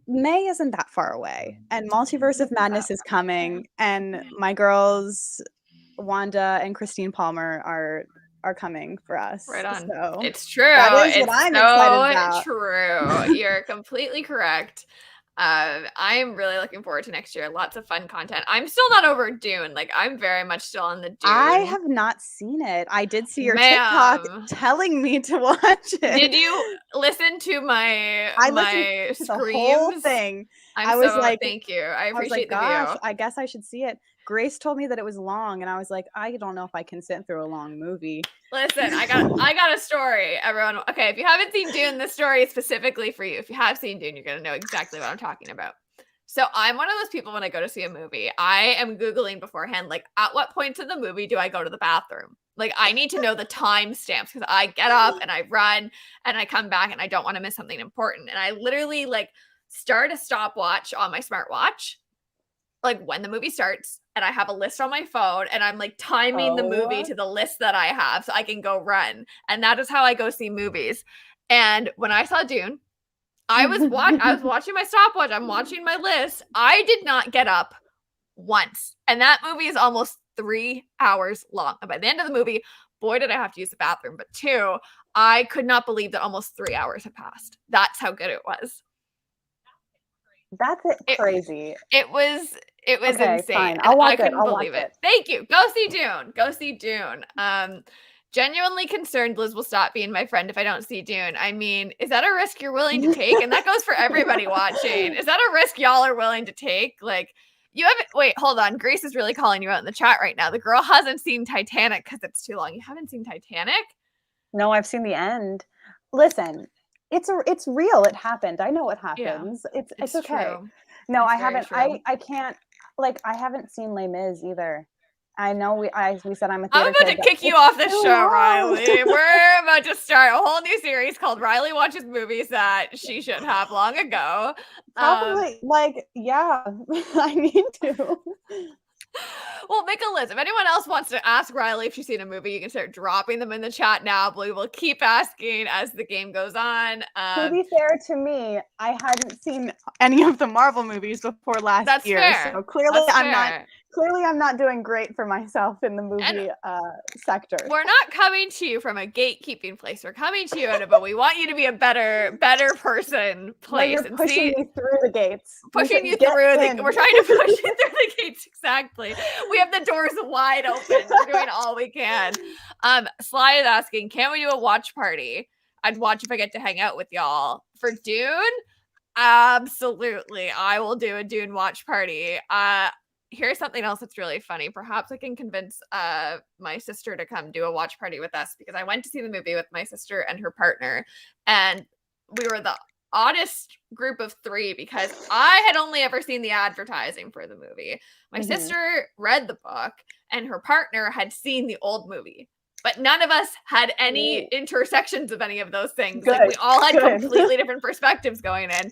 May isn't that far away, and Multiverse of Madness is coming, and my girls Wanda and Christine Palmer are coming for us. Right on. So it's true. That is what I'm excited about. True. You're completely correct. I'm really looking forward to next year. Lots of fun content. I'm still not over Dune. Like, I'm very much still on the Dune. I have not seen it. I did see your TikTok telling me to watch it. Did you listen to my listened to the whole thing. I was like, thank you. I appreciate the view. I guess I should see it. Grace told me that it was long, and I was like, I don't know if I can sit through a long movie. Listen, I got a story, everyone. Okay, if you haven't seen Dune, this story is specifically for you. If you have seen Dune, you're gonna know exactly what I'm talking about. So I'm one of those people, when I go to see a movie, I am Googling beforehand, like, at what points in the movie do I go to the bathroom? Like, I need to know the timestamps, because I get up and I run and I come back and I don't want to miss something important. And I literally like start a stopwatch on my smartwatch, like when the movie starts, and I have a list on my phone, and I'm like timing the movie to the list that I have so I can go run. And that is how I go see movies. And when I saw Dune, I was watching my stopwatch. I'm watching my list. I did not get up once. And that movie is almost 3 hours long. And by the end of the movie, boy, did I have to use the bathroom. But 2, I could not believe that almost 3 hours had passed. That's how good it was. That's crazy. It was Okay, insane. fine. And I'll watch I couldn't I'll believe watch it. Thank you. Go see Dune. Go see Dune. Genuinely concerned Liz will stop being my friend if I don't see Dune. I mean, is that a risk you're willing to take? And that goes for everybody watching. Is that a risk y'all are willing to take? Like, you haven't, wait, hold on. Grace is really calling you out in the chat right now. The girl hasn't seen Titanic because it's too long. You haven't seen Titanic? No, I've seen the end. Listen, it's real. It happened. I know what happens. Yeah, it's okay. true. No, It's I very haven't. true. I can't. Like, I haven't seen Les Mis either. I know we said I'm a I'm theater about kid, to but kick you it's off the too show, long. Riley. We're about to start a whole new series called Riley Watches Movies That She Should Have Long Ago. Probably, like, yeah, I need to. Well, make a list. If anyone else wants to ask Riley if she's seen a movie, you can start dropping them in the chat now. We will keep asking as the game goes on. To be fair to me, I hadn't seen any of the Marvel movies before last year, fair. so clearly That's I'm fair. not doing great for myself in the movie sector. We're not coming to you from a gatekeeping place. We're coming to you out of a we want you to be a better person place. No, you're pushing me through the gates. Pushing you through we're trying to push you through the gates. Exactly. We have the doors wide open. We're doing all we can. Sly is asking, can we do a watch party? I'd watch if I get to hang out with y'all. For Dune? Absolutely. I will do a Dune watch party. Here's something else that's really funny. Perhaps I can convince my sister to come do a watch party with us, because I went to see the movie with my sister and her partner, and we were the oddest group of three because I had only ever seen the advertising for the movie. My sister read the book and her partner had seen the old movie, but none of us had any intersections of any of those things. Like, we all had completely different perspectives going in.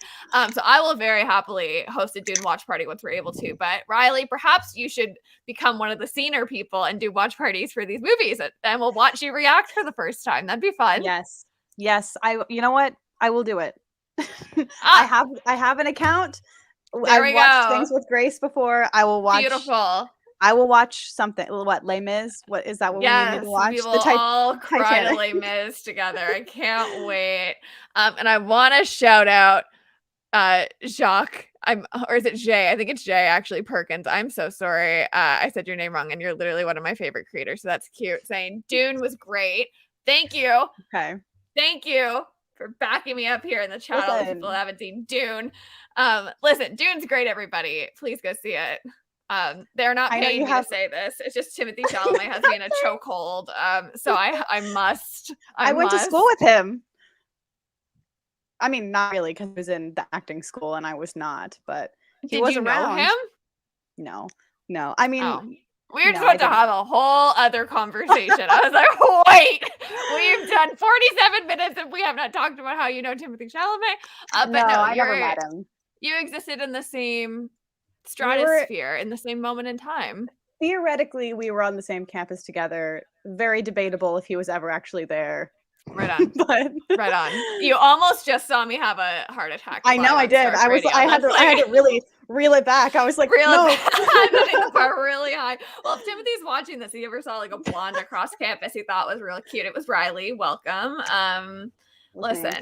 So I will very happily host a Dune watch party once we're able to. But Riley, perhaps you should become one of the scener people and do watch parties for these movies, and we'll watch you react for the first time. That'd be fun. Yes. You know what? I will do it. I have an account. I've watched things with Grace before. I will watch. Beautiful. I will watch something. What, Les Mis? What is that? What we need to watch? We will all cry to Les Mis together. I can't wait. And I want to shout out Jacques. Or is it Jay? I think it's Jay, actually, Perkins. I'm so sorry. I said your name wrong, and you're literally one of my favorite creators. So that's cute. Saying Dune was great. Thank you. Okay. Thank you for backing me up here in the chat. All the people that haven't seen Dune. Listen, Dune's great, everybody. Please go see it. They're not paying me to say this. It's just Timothée Chalamet has me in a chokehold. So I must. I went to school with him. I mean, not really, because he was in the acting school and I was not. But he was around. Know him? No. I mean, we were about to have a whole other conversation. I was like, wait, we've done 47 minutes and we have not talked about how you know Timothée Chalamet. But no, I never met him. You existed in the same stratosphere in the same moment in time. Theoretically, we were on the same campus together. Very debatable if he was ever actually there. Right on. Right on. You almost just saw me have a heart attack. I know I did. I had to really reel it back. I was like, no. The bar really high. Well, if Timothy's watching this, he ever saw like a blonde across campus he thought was really cute. It was Riley. Welcome. Listen,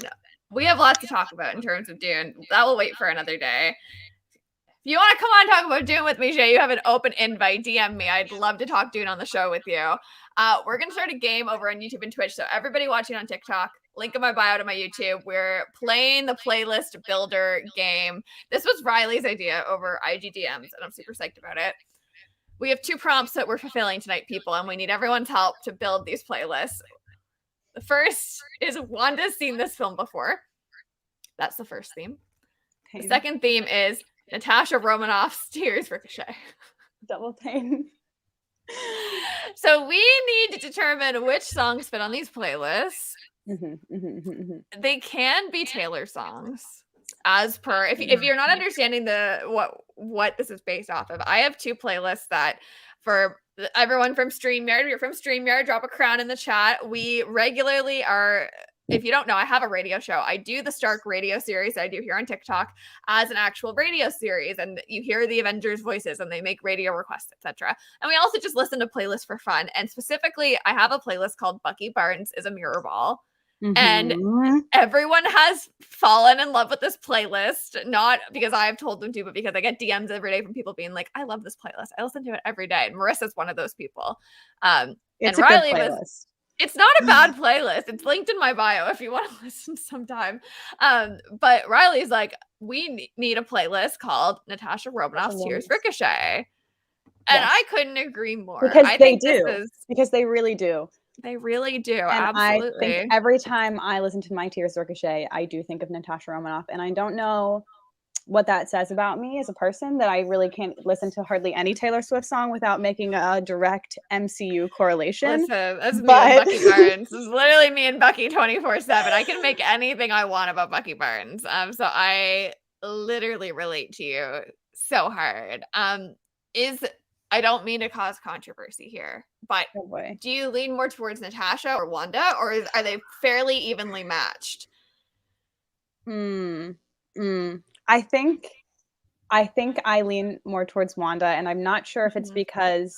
we have lots to talk about in terms of Dune. That will wait for another day. If you want to come on and talk about Dune with me, Jay, you have an open invite. DM me. I'd love to talk Dune on the show with you. We're going to start a game over on YouTube and Twitch. So everybody watching on TikTok, link in my bio to my YouTube. We're playing the playlist builder game. This was Riley's idea over IGDMs, and I'm super psyched about it. We have 2 prompts that we're fulfilling tonight, people, and we need everyone's help to build these playlists. The first is Wanda's seen this film before. That's the first theme. The second theme is Natasha Romanoff's Tears Ricochet. Double pain. So we need to determine which songs fit on these playlists. They can be Taylor songs, as per if you're not understanding what this is based off of. I have 2 playlists that for everyone from StreamYard. If you're from StreamYard, drop a crown in the chat. We regularly are. If you don't know, I have a radio show. I do the Stark radio series that I do here on TikTok as an actual radio series, and you hear the Avengers voices and they make radio requests, etc. And we also just listen to playlists for fun. And specifically, I have a playlist called Bucky Barnes is a Mirror Ball. And Mhm. everyone has fallen in love with this playlist, not because I've told them to, but because I get DMs every day from people being like, I love this playlist. I listen to it every day. And Marissa's one of those people. And It's a good Riley was, playlist. it's not a bad playlist. It's linked in my bio if you want to listen sometime. But Riley's like, we need a playlist called Natasha Romanoff's Tears Ricochet. And Yes. I couldn't agree more. Because I they think this do. is, Because they really do. they really do. And I think Absolutely. every time I listen to My Tears Ricochet, I do think of Natasha Romanoff. And I don't know what that says about me as a person, that I really can't listen to hardly any Taylor Swift song without making a direct MCU correlation. Listen, that's me and But Bucky Barnes. This is literally me and Bucky 24/7. I can make anything I want about Bucky Barnes. So I literally relate to you so hard. Is I don't mean to cause controversy here, but oh boy. do you lean more towards Natasha or Wanda, or are they fairly evenly matched? Mm, I think I lean more towards Wanda, and I'm not sure if it's Mhm. because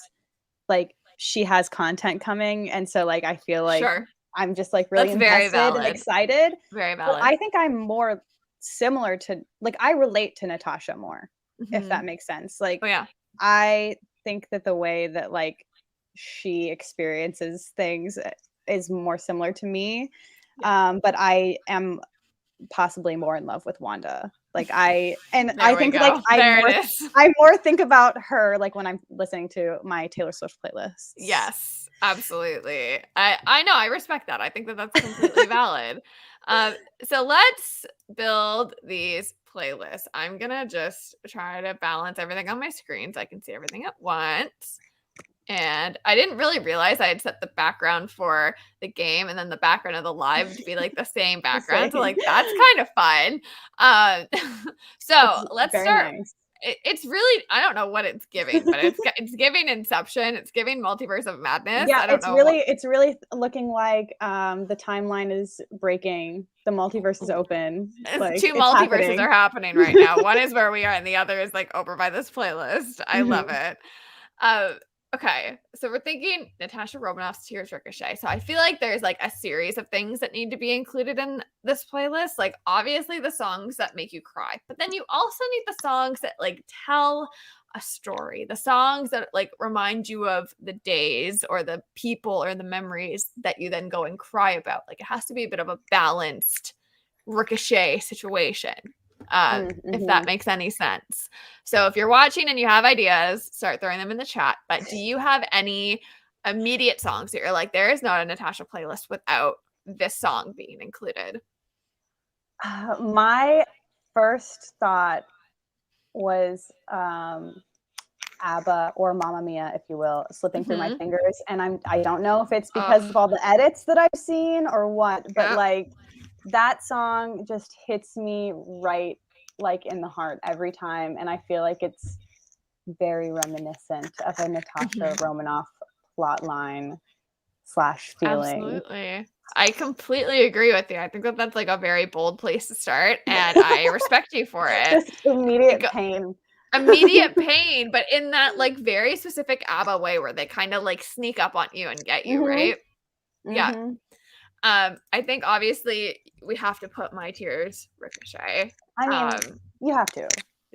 like she has content coming, and so like I feel like Sure, I'm just like really that's very invested and valid. excited. Very But valid. I think I'm more similar to, like, I relate to Natasha more, if that Mhm. makes sense. Like, Oh yeah, I think that the way that like she experiences things is more similar to me. yeah. But I am possibly more in love with Wanda. Like I There we think like go. There it is. I more think about her like when I'm listening to my Taylor Swift playlists. Yes, absolutely. I know, I respect that. I think that that's completely valid. So let's build these playlists. I'm gonna just try to balance everything on my screen so I can see everything at once. And I didn't really realize I had set the background for the game and then the background of the live to be like the same background. So Same. like that's kind of fun. So It's let's very start. nice. It's really, I don't know what it's giving, but it's giving Inception. It's giving Multiverse of Madness. Yeah, I don't know what. it's really looking like the timeline is breaking. The multiverse is open. Like Two it's multiverses happening. are happening right now. One is where we are, and the other is like over by this playlist. I love Mhm. it. Okay, so we're thinking Natasha Romanoff's Tears Ricochet. So I feel like there's like a series of things that need to be included in this playlist. Like obviously the songs that make you cry, but then you also need the songs that like tell a story. The songs that like remind you of the days or the people or the memories that you then go and cry about. Like it has to be a bit of a balanced Ricochet situation. If that Mhm. makes any sense. So if you're watching and you have ideas, start throwing them in the chat. But do you have any immediate songs that you're like, there is not a Natasha playlist without this song being included? My first thought was ABBA or Mamma Mia, if you will, slipping through my Mm-hmm. fingers. And I don't know if it's Oh, because of all the edits that I've seen or what, but yep. like that song just hits me right like in the heart every time. And I feel like it's very reminiscent of a Natasha Mm-hmm. Romanoff plot line slash feeling. Absolutely. I completely agree with you. I think that that's like a very bold place to start, and I respect you for it. Just immediate pain. Immediate pain, but in that like very specific ABBA way where they kind of like sneak up on you and get you, Mhm. right? Yeah. Mhm. I think obviously we have to put My Tears Ricochet. I mean, Um, you have to.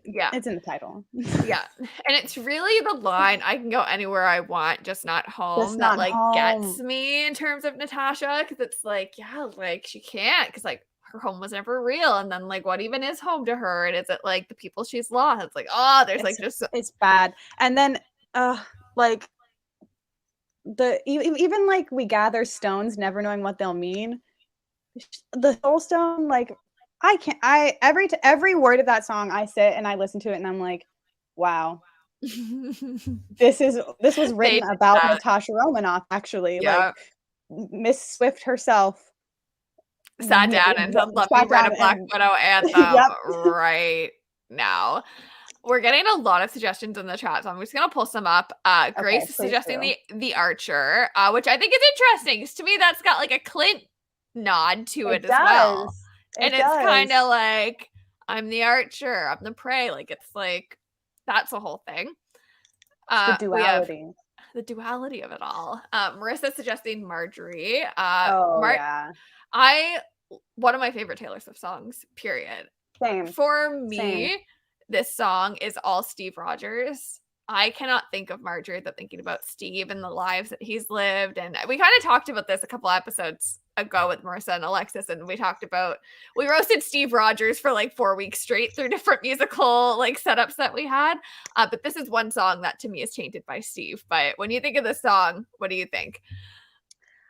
yeah. It's in the title. Yeah. And it's really the line, I can go anywhere I want, just not Just home, that not like gets home. me in terms of Natasha. Cause it's like, yeah, like she can't, cause like her home was never real. And then like what even is home to her? And is it like the people she's lost? It's like, oh, there's like just It's bad. And then like even like we gather stones never knowing what they'll mean. The soul stone, like I can't I every word of that song I sit and I listen to it and I'm like, wow, this was they written did about that. Natasha Romanoff, actually. Like Yeah. Miss Swift herself Sat down and said, let me sat write a down Black and Widow anthem yep. right now. We're getting a lot of suggestions in the chat, so I'm just gonna pull some up. Okay, Grace is please suggesting do. the Archer, which I think is interesting. 'Cause to me, that's got like a Clint nod to It it as well, does. and It it's kind does. of like I'm the Archer, I'm the prey. Like it's like that's the whole thing. It's the We have duality. the duality of it all. Marissa suggesting Marjorie. Oh yeah. One of my favorite Taylor Swift songs, period. Same. For me, Same. this song is all Steve Rogers. I cannot think of Marjorie without thinking about Steve and the lives that he's lived. And we kind of talked about this a couple episodes ago with Marissa and Alexis, and we roasted Steve Rogers for like 4 weeks straight through different musical like setups that we had. But this is one song that to me is tainted by Steve. But when you think of this song, what do you think?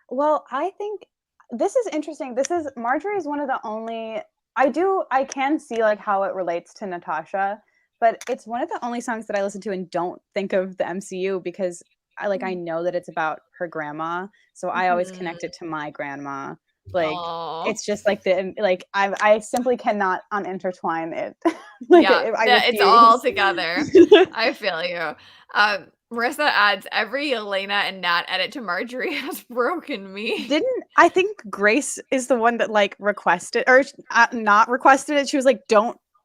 Well, I think this is interesting. Marjorie is one of the only, I can see like how it relates to Natasha, but it's one of the only songs that I listen to and don't think of the MCU because I know that it's about her grandma. So I always connect it to my grandma. Like Aww. it's just like I simply cannot unintertwine it. It's all together. I feel you. Marissa adds every Elena and Nat edit to Marjorie has broken me. I think Grace is the one that like requested or not requested it. She was like,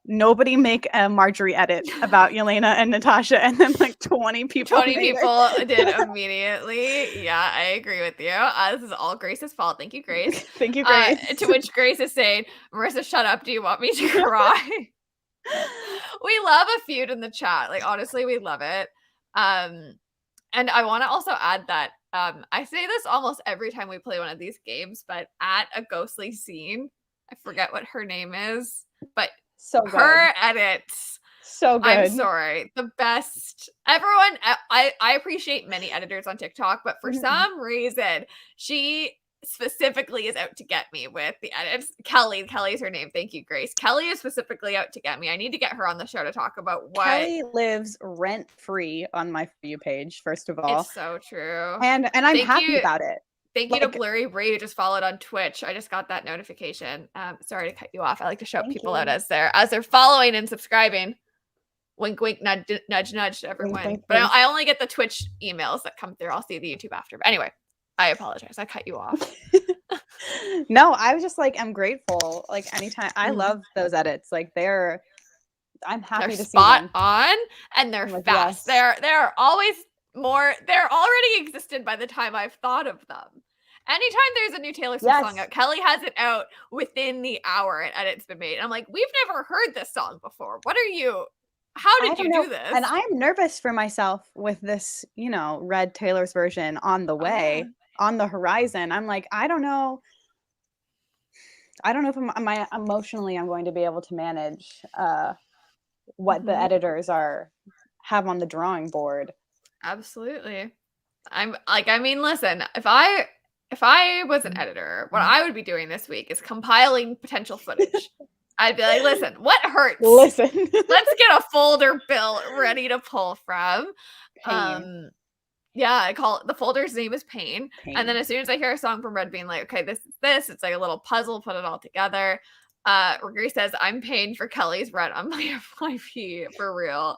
nobody make a Marjorie edit about Elena and Natasha, and then like 20 people did immediately. Yeah, I agree with you. This is all Grace's fault. Thank you, Grace. Thank you, Grace. To which Grace is saying, Marissa, shut up. Do you want me to cry? We love a feud in the chat. Like, honestly, we love it. And I want to also add that I say this almost every time we play one of these games, but at a ghostly scene, I forget what her name is, but so good. Her edits. So good. I'm sorry. The best. Everyone, I appreciate many editors on TikTok, but for some reason, she specifically is out to get me with the edits. Kelly's her name. Thank you, Grace. Kelly is specifically out to get me. I need to get her on the show to talk about what. Kelly lives rent-free on my For You page, first of all. It's so true. And I'm happy about it. Thank you to Blurry Ray who just followed on Twitch. I just got that notification. Sorry to cut you off. I like to shout people out as they're following and subscribing. Wink, wink, nudge, nudge, nudge to everyone. Wink, wink, but wink. I only get the Twitch emails that come through. I'll see the YouTube after. But anyway, I apologize. I cut you off. No, I was just like, I'm grateful. Like anytime, I love those edits. Like I'm happy to see them. Spot on, and they're fast. Yes. They're always more. They're already existed by the time I've thought of them. Anytime there's a new Taylor Swift song out, Kelly has it out within the hour and edit's been made. And I'm like, we've never heard this song before. How did you do this? And I'm nervous for myself with this, Red Taylor's version on the way, on the horizon. I'm like, I don't know if emotionally I'm going to be able to manage what the editors have on the drawing board. Absolutely. Listen, if I was an editor, what I would be doing this week is compiling potential footage. I'd be like, listen, what hurts? Listen. Let's get a folder built ready to pull from. Pain. I call it, the folder's name is Pain. And then as soon as I hear a song from Red being like, okay, this is this, it's like a little puzzle, put it all together. Grace says, I'm paying for Kelly's rent on my FYP for real.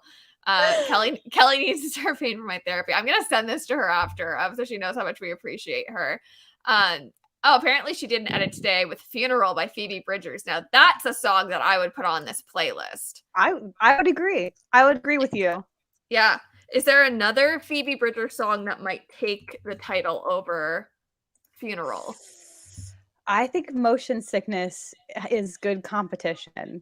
Kelly needs to start paying for my therapy. I'm gonna send this to her after, so she knows how much we appreciate her. Apparently she did an edit today with Funeral by Phoebe Bridgers. Now that's a song that I would put on this playlist. I would agree. I would agree with you. Yeah. Is there another Phoebe Bridgers song that might take the title over Funeral? I think Motion Sickness is good competition.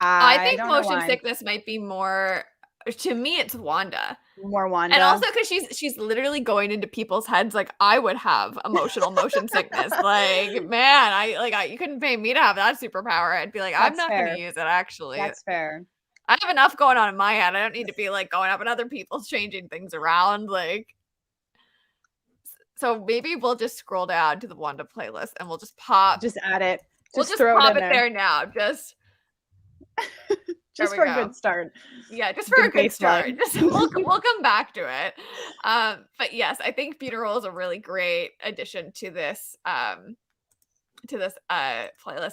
I think Motion Sickness might be more, to me, it's Wanda. More Wanda. And also because she's literally going into people's heads like I would have emotional motion sickness. Like, man, you couldn't pay me to have that superpower. I'd be like, I'm not going to use it, actually. That's fair. I have enough going on in my head. I don't need to be like going up and other people's changing things around. Like, so maybe we'll just scroll down to the Wanda playlist and we'll just add it. We'll just pop it there now. Just for a good start. Yeah, just for a good start. We'll come back to it. But yes, I think Funeral is a really great addition to this playlist.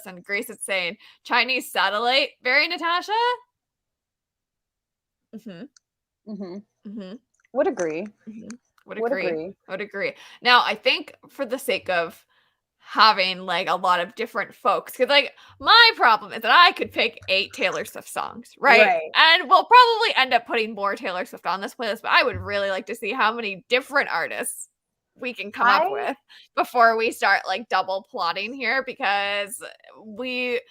And Grace is saying Chinese Satellite, very Natasha. Would agree. Would agree. Now, I think for the sake of having like a lot of different folks, because like my problem is that I could pick 8 Taylor Swift songs, right? Right. And we'll probably end up putting more Taylor Swift on this playlist, but I would really like to see how many different artists we can come up with before we start like double plotting here, because we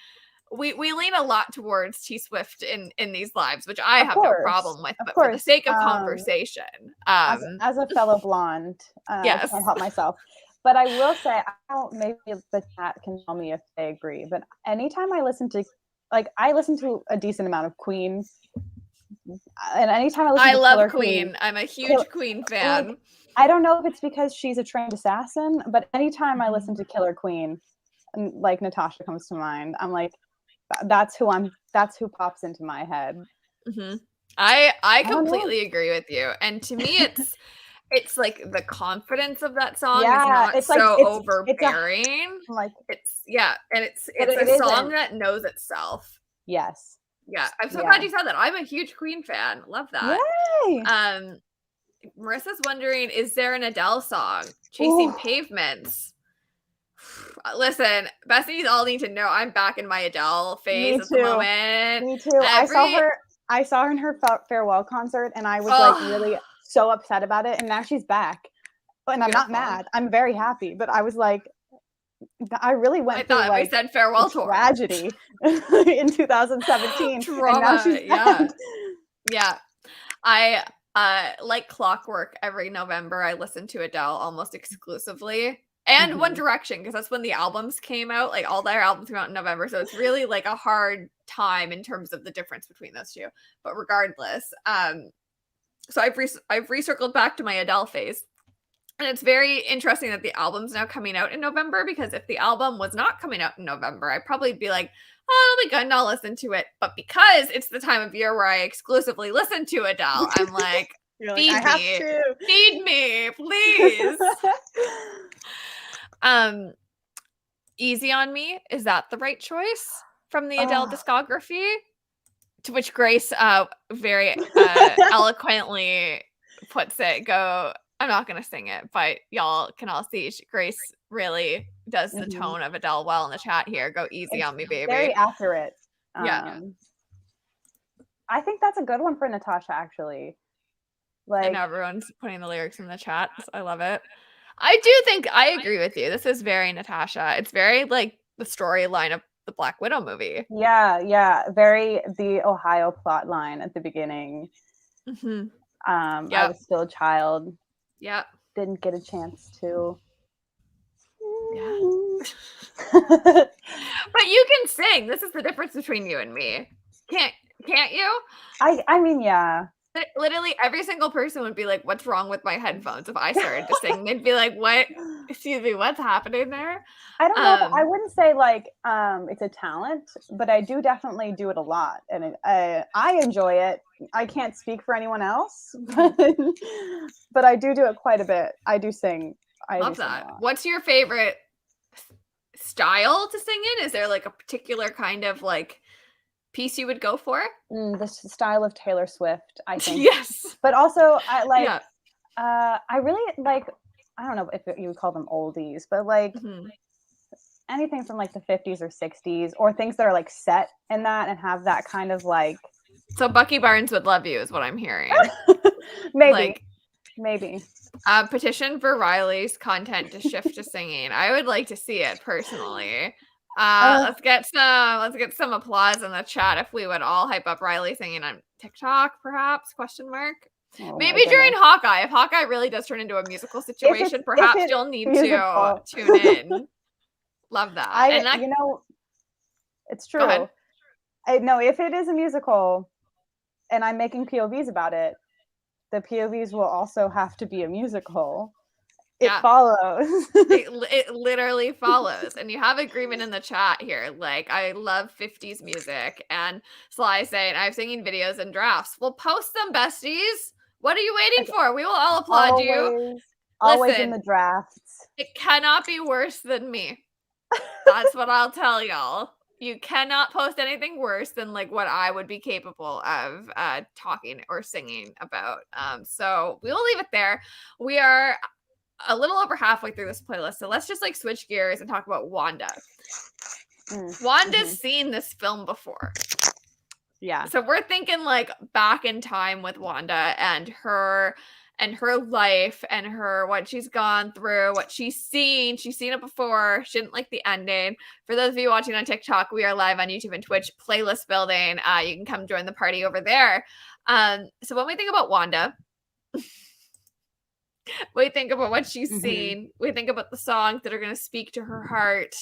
lean a lot towards T Swift in these lives, which I have no problem with, but for the sake of conversation, as a fellow blonde, yes. I can't help myself. But I will say, I don't, maybe the chat can tell me if they agree, but anytime I listen to, like, I listen to a decent amount of Queen, and anytime I listen to love Queen. I'm a huge Queen fan. Like, I don't know if it's because she's a trained assassin, but anytime I listen to Killer Queen, and like Natasha comes to mind, I'm like, that's who pops into my head. Mm-hmm. I completely agree with you. And to me, it's like the confidence of that song is not so overbearing. It's a song that knows itself. Yes. Yeah. I'm so glad you said that. I'm a huge Queen fan. Love that. Yay! Marissa's wondering, is there an Adele song? Chasing Pavements. Listen, besties all need to know I'm back in my Adele phase at the moment. Me too. I saw her in her farewell concert, and I was like really so upset about it. And now she's back, and I'm not mad. I'm very happy. But I was like, I really went through like we said farewell tour tragedy in 2017. Trauma, and now she's back. Yeah. I like clockwork. Every November, I listen to Adele almost exclusively. And One Direction, because that's when the albums came out. Like all their albums came out in November, so it's really like a hard time in terms of the difference between those two. But regardless, so I've recircled back to my Adele phase, and it's very interesting that the album's now coming out in November. Because if the album was not coming out in November, I'd probably be like, oh my god, and I'll listen to it. But because it's the time of year where I exclusively listen to Adele, I'm like, feed me, please. Easy on Me, is that the right choice from the Adele discography? To which Grace very eloquently puts it, I'm not gonna sing it, but y'all can all see Grace really does the tone of Adele well in the chat here. Go easy on me, baby. Very accurate. Yeah. I think that's a good one for Natasha, actually. Like, and everyone's putting the lyrics in the chat. So I love it. I do think I agree with you. This is very Natasha. It's very like the storyline of the Black Widow movie. Yeah. Very the Ohio plot line at the beginning. I was still a child. Yeah. Didn't get a chance to. Yeah. But you can sing. This is the difference between you and me. Can't you? I mean, yeah. Literally every single person would be like, what's wrong with my headphones? If I started to sing, they'd be like, what? Excuse me, what's happening there? I don't know. I wouldn't say like it's a talent, but I do definitely do it a lot. And I enjoy it. I can't speak for anyone else, but I do it quite a bit. I do sing. I love that. What's your favorite style to sing in? Is there like a particular kind of like piece you would go for? The style of Taylor Swift, I think. Yes. But also I like I really like, I don't know if you would call them oldies, but like anything from like the 50s or 60s, or things that are like set in that and have that kind of like. So Bucky Barnes Would Love You is what I'm hearing. Maybe. Petition for Riley's content to shift to singing. I would like to see it personally. Let's get some applause in the chat if we would all hype up Riley singing on TikTok, perhaps? ? Maybe during Hawkeye. If Hawkeye really does turn into a musical situation, perhaps you'll need to tune in. Love that. You know, it's true. If it is a musical and I'm making POVs about it, the POVs will also have to be a musical. It follows. it literally follows. And you have agreement in the chat here. Like, I love 50s music. And Sly saying, I'm singing videos and drafts. Well, post them, besties. What are you waiting for? We will all applaud you. Always Listen, in the drafts. It cannot be worse than me. That's what I'll tell y'all. You cannot post anything worse than like what I would be capable of talking or singing about. So we will leave it there. We are a little over halfway through this playlist, so let's just like switch gears and talk about Wanda. Wanda's seen this film before. Yeah. So we're thinking like back in time with Wanda and her life and her what she's gone through, what she's seen. She's seen it before. She didn't like the ending. For those of you watching on TikTok, we are live on YouTube and Twitch, playlist building. You can come join the party over there. So when we think about Wanda, we think about what she's seen. We think about the songs that are going to speak to her heart.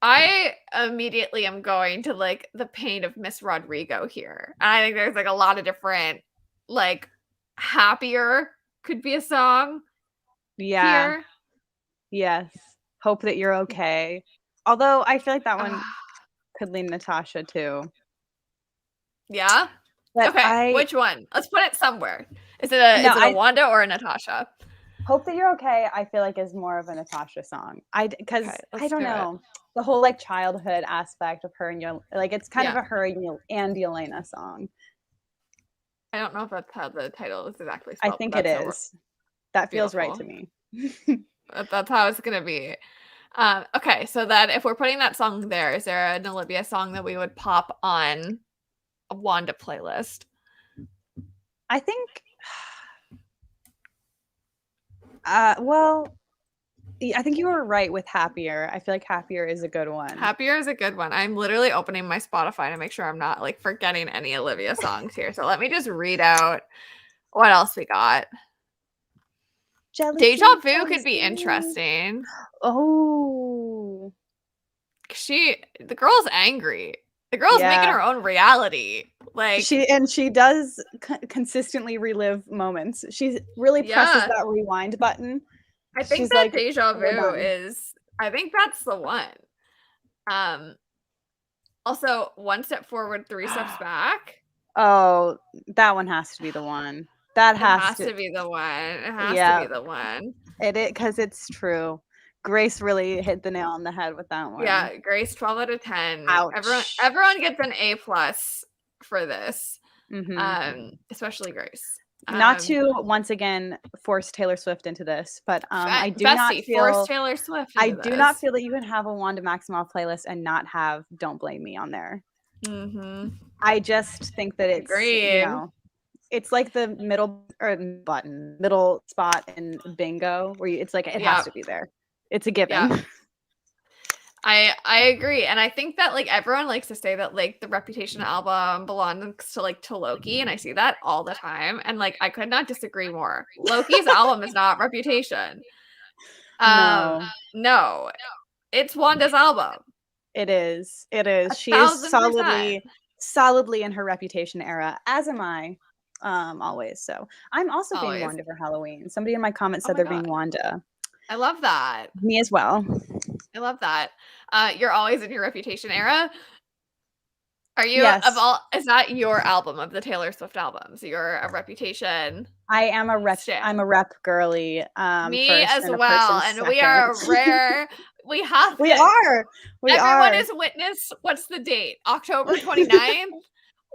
I immediately am going to like the pain of Miss Rodrigo here. I think there's like a lot of different, like, Happier could be a song. Yeah. Here. Yes. Hope That You're Okay. Although I feel like that one could lean Natasha too. Yeah. But okay. Which one? Let's put it somewhere. Is it a Wanda or a Natasha? Hope That You're Okay, I feel like is more of a Natasha song. Because I don't know. The whole like childhood aspect of her and like it's kind of a her and Yelena song. I don't know if that's how the title is exactly spelled. I think it is. That feels right to me. That's how it's gonna be. Okay, so that if we're putting that song there, is there an Olivia song that we would pop on a Wanda playlist? I think well, I think you were right with Happier. I feel like Happier is a good one. Happier is a good one. I'm literally opening my Spotify to make sure I'm not like forgetting any Olivia songs here. So let me just read out what else we got. Deja Vu could be interesting. Oh. The girl's angry. The girl's making her own reality. Like she does consistently relive moments. She really presses that rewind button. I think that like, Deja Vu is, I think that's the one. Also, One Step Forward, Three Steps Back. Oh, that one has to be the one. That has to be the one. It has to be the one. Because it's true. Grace really hit the nail on the head with that one. Yeah, Grace, 12 out of 10. Ouch. Everyone gets an A+ for this. Especially Grace. Not to once again force Taylor Swift into this, but I do not feel force Taylor Swift. I do not feel that you can have a Wanda Maximoff playlist and not have "Don't Blame Me" on there. I just think that it's it's like the middle spot in bingo where it's like it has to be there. It's a given. Yeah. I agree, and I think that like everyone likes to say that like the Reputation album belongs to like to Loki, and I see that all the time, and like I could not disagree more. Loki's album is not Reputation. No, it's Wanda's album. It is. She is solidly in her Reputation era, as am I. Always. So I'm also being Wanda for Halloween. Somebody in my comments said they're being Wanda. I love that. Me as well. I love that. You're always in your Reputation era. Are you is that your album of the Taylor Swift albums? You're a Reputation. I am a rep. I'm a rep girly. Me as well. And we are rare. We are. Everyone is witness. What's the date? October 29th.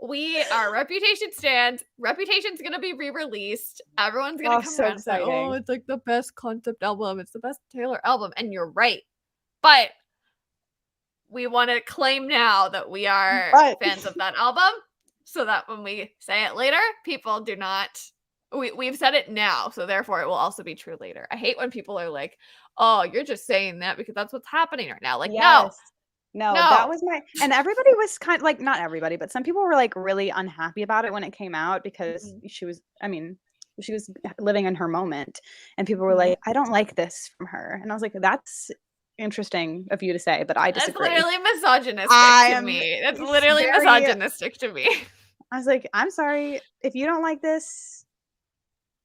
We are Reputation stands. Reputation's gonna be re-released. Everyone's gonna come around and say, "Oh, it's like the best concept album. It's the best Taylor album," and you're right. But we want to claim now that we are fans of that album, so that when we say it later, people do not. We've said it now, so therefore it will also be true later. I hate when people are like, "Oh, you're just saying that because that's what's happening right now." Like, No, that was and everybody was kind of like, not everybody, but some people were like really unhappy about it when it came out because she was living in her moment, and people were like, I don't like this from her. And I was like, that's interesting of you to say, but I disagree. That's literally misogynistic to me. That's literally misogynistic to me. I was like, I'm sorry. If you don't like this,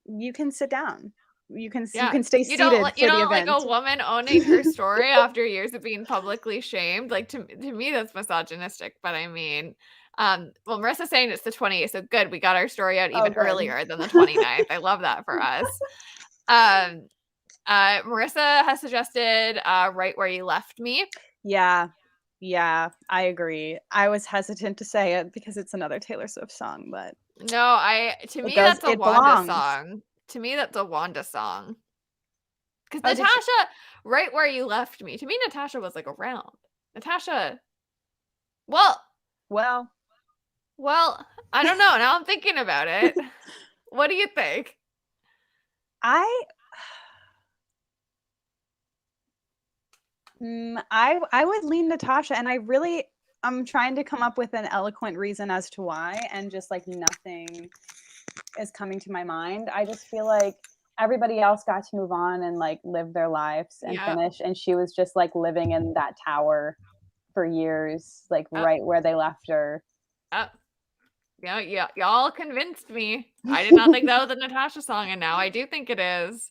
you can sit down. You can stay seated for the event. You don't like a woman owning her story after years of being publicly shamed. Like to me, that's misogynistic. But I mean, well, Marissa's saying it's the 28th, so good. We got our story out even earlier than the 29th. I love that for us. Marissa has suggested "Right Where You Left Me." Yeah, I agree. I was hesitant to say it because it's another Taylor Swift song, but no, to me that's a Wanda song. To me, that's a Wanda song. Because Oh, Natasha, right where you left me, to me, Natasha was like around. Natasha, well, well, I don't know. Now I'm thinking about it. What do you think? I would lean Natasha, and I'm trying to come up with an eloquent reason as to why, and just like nothing is coming to my mind. I just feel like everybody else got to move on and like live their lives and Yeah. finish, and she was just like living in that tower for years, like Oh. right where they left her. Yeah, y'all convinced me. I did not think that was a Natasha song, and now I do think it is.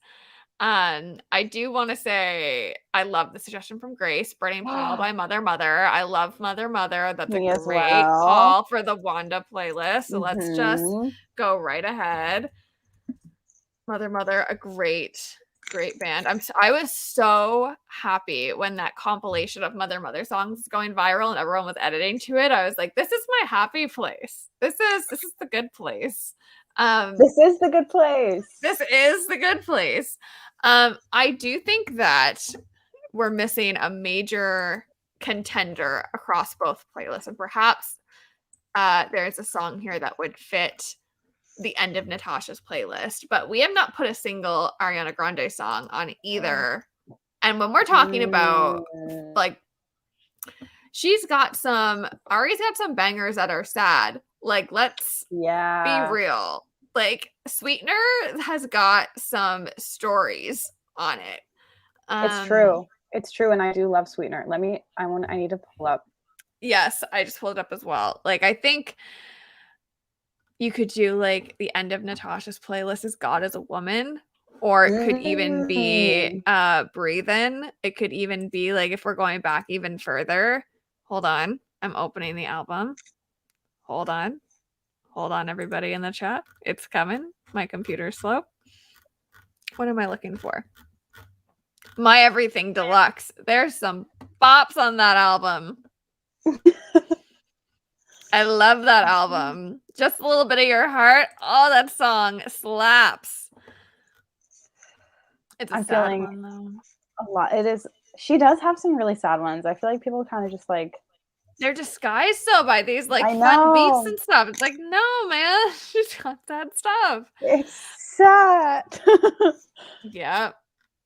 I do want to say I love the suggestion from Grace, Burning Paul by Mother Mother. I love Mother Mother. That's a Me as great well. call for the Wanda playlist. So let's just Mhm. go right ahead. Mother Mother, a great band. I was so happy when that compilation of Mother Mother songs was going viral and everyone was editing to it. I was like, this is my happy place. This is the good place. This is the good place. This is the good place. I do think that we're missing a major contender across both playlists, and perhaps there's a song here that would fit the end of Natasha's playlist, but we have not put a single Ariana Grande song on either. And when we're talking about like, Ari's got some bangers that are sad. Like, let's be real. Like, Sweetener has got some stories on it. It's true, and I do love Sweetener. I need to pull up. Yes, I just pulled it up as well. Like, I think you could do like the end of Natasha's playlist is God is a Woman, or it could even be Breathin'. It could even be like, if we're going back even further. Hold on. I'm opening the album. Hold on, everybody in the chat. It's coming. My computer's slow. What am I looking for? My Everything Deluxe. There's some bops on that album. I love that album. Just a Little Bit of Your Heart. Oh, that song slaps. It's a sad one, though. A lot. It is. She does have some really sad ones. I feel like people kind of just like, they're disguised so by these like fun beats and stuff. It's like, no, man, she's got sad stuff. It's sad. Yeah.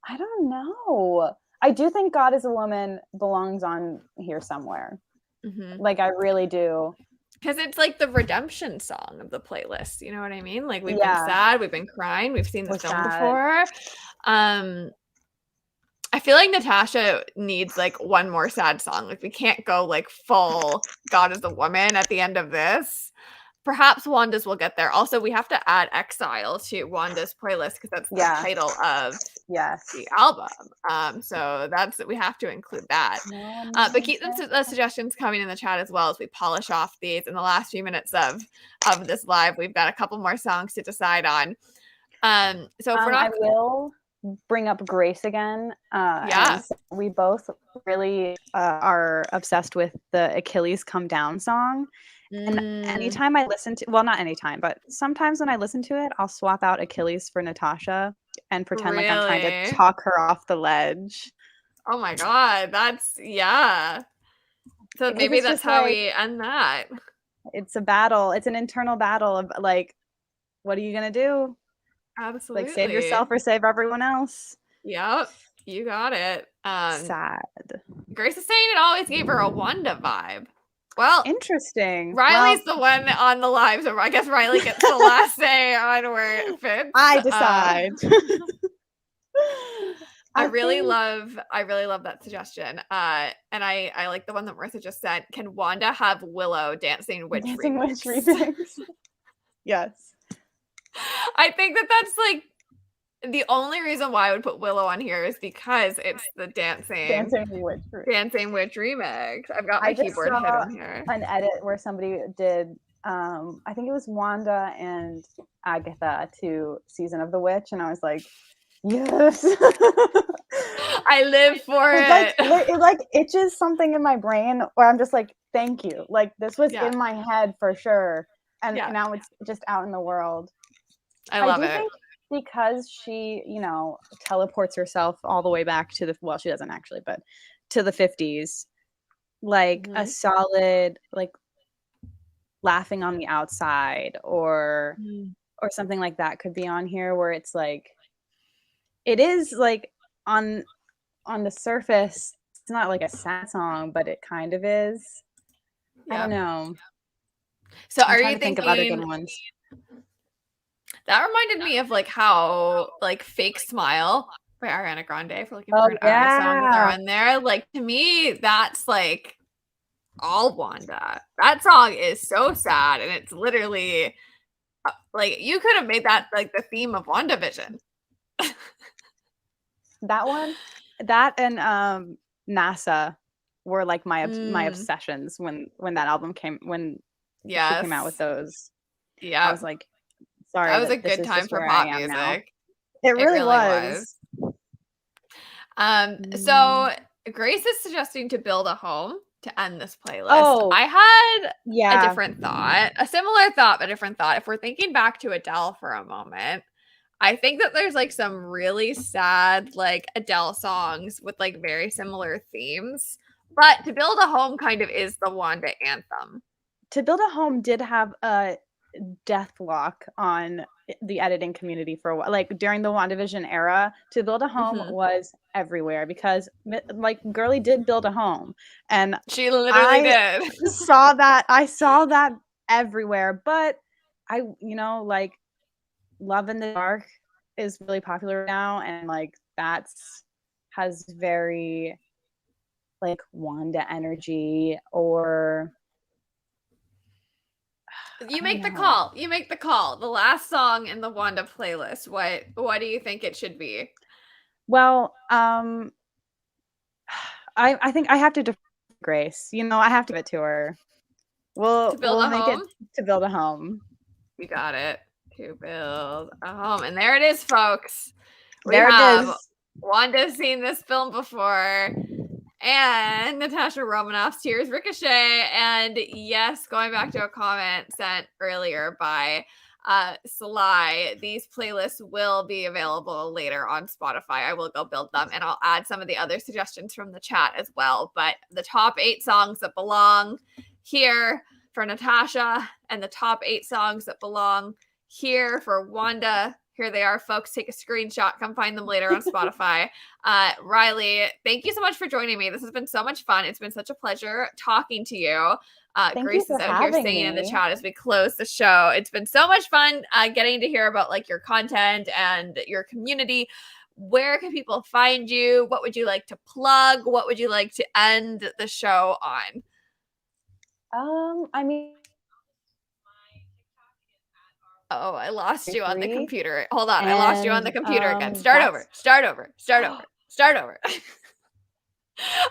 I don't know. I do think God is a Woman belongs on here somewhere. Mm-hmm. Like, I really do. Because it's like the redemption song of the playlist. You know what I mean? Like, we've been sad, we've been crying, we've seen this film before. I feel like Natasha needs like one more sad song. Like, we can't go like full God is a Woman at the end of this. Perhaps Wanda's will get there. Also, we have to add Exile to Wanda's playlist because that's the title of the album. So we have to include that. But keep the suggestions coming in the chat as well as we polish off these. In the last few minutes of this live, we've got a couple more songs to decide on. So if we're not, I will bring up Grace again. We both really are obsessed with the Achilles Come Down song. And anytime I listen to, well, not anytime, but sometimes when I listen to it, I'll swap out Achilles for Natasha and pretend like I'm trying to talk her off the ledge. Oh my God. So maybe that's how we end that. It's a battle. It's an internal battle of like, what are you going to do? Absolutely. Like, save yourself or save everyone else. Yep. You got it. Sad. Grace is saying it always gave her a Wanda vibe. Well, interesting. Riley's the one on the live, so I guess Riley gets the last say on where it fits. I decide. I really love that suggestion. And I like the one that Marissa just sent. Can Wanda have Willow Dancing Witch remix? Yes. I think that's like the only reason why I would put Willow on here is because it's the Dancing Witch remix. I've got my keyboard hidden here. An edit where somebody did, I think it was Wanda and Agatha to Season of the Witch, and I was like, yes. I live for it. It like itches something in my brain where I'm just like, thank you. Like, this was in my head for sure, and now it's just out in the world. I love it. because she, teleports herself all the way back to she doesn't actually, but to the 50s, like a solid, like Laughing on the Outside or something like that could be on here, where it's like, it is like on the surface, it's not like a sad song, but it kind of is. I don't know. So I'm are trying you to think of other good thinking ones. that reminded me of like how like Fake Smile by Ariana Grande, if we're looking Oh for an Ariana song to throw yeah. in there. Like to me, that's like all Wanda. That song is so sad, and it's literally like you could have made that like the theme of WandaVision. That one, that and NASA were like my Mm, obsessions when that album when she came out with yes. those. I Yeah. was like, sorry That was a that this good is time just for where I pop am now. music. It It really really was. was. So Grace is suggesting to build a home to end this playlist. Oh, I had a yeah. different thought, a similar thought, but a different thought. If we're thinking back to Adele for a moment, I think that there's like some really sad like Adele songs with like very similar themes. But To Build a Home kind of is the Wanda anthem. To Build a Home did have a death lock on the editing community for a while. Like during the WandaVision era, To Build a Home was everywhere because like Girly did build a home, and she literally did. I saw that everywhere. But I, like Love in the Dark is really popular now, and like that's has very like Wanda energy. Or You make the call. You make the call. The last song in the Wanda playlist. What do you think it should be? Well, I think I have to defer to Grace. I have to give it to her. To build We'll a make home? it To Build a Home. You got it. To build a home. And there it is, folks. We There it have is. Wanda's seen this film before. And Natasha Romanoff's Tears Ricochet. And yes, going back to a comment sent earlier by Sly, these playlists will be available later on Spotify. I will go build them, and I'll add some of the other suggestions from the chat as well. But the top 8 songs that belong here for Natasha, and the top 8 songs that belong here for Wanda. Here they are, folks. Take a screenshot. Come find them later on Spotify. Riley, thank you so much for joining me. This has been so much fun. It's been such a pleasure talking to you. Grace is out here singing in the chat as we close the show. It's been so much fun getting to hear about like your content and your community. Where can people find you? What would you like to plug? What would you like to end the show on? I mean, oh, I lost you on the computer. Hold on, I lost you on the computer again. Start over.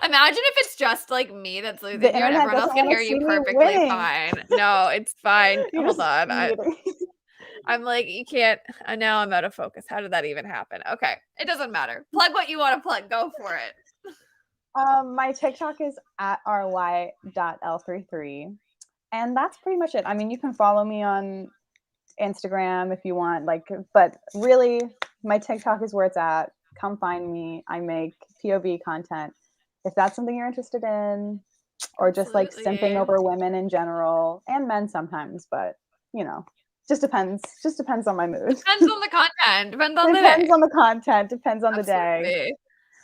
Imagine if it's just like me that's losing you and everyone else can hear you perfectly fine. No, it's fine. Hold on. I'm like, you can't. Now I'm out of focus. How did that even happen? Okay, it doesn't matter. Plug what you want to plug. Go for it. My TikTok is at ry.l33. And that's pretty much it. I mean, you can follow me on Instagram if you want, but really my TikTok is where it's at. Come find me. I make POV content. If that's something you're interested in, or just like simping over women in general, and men sometimes, but just depends on my mood. Depends on the content. Depends on the content. Depends on the day.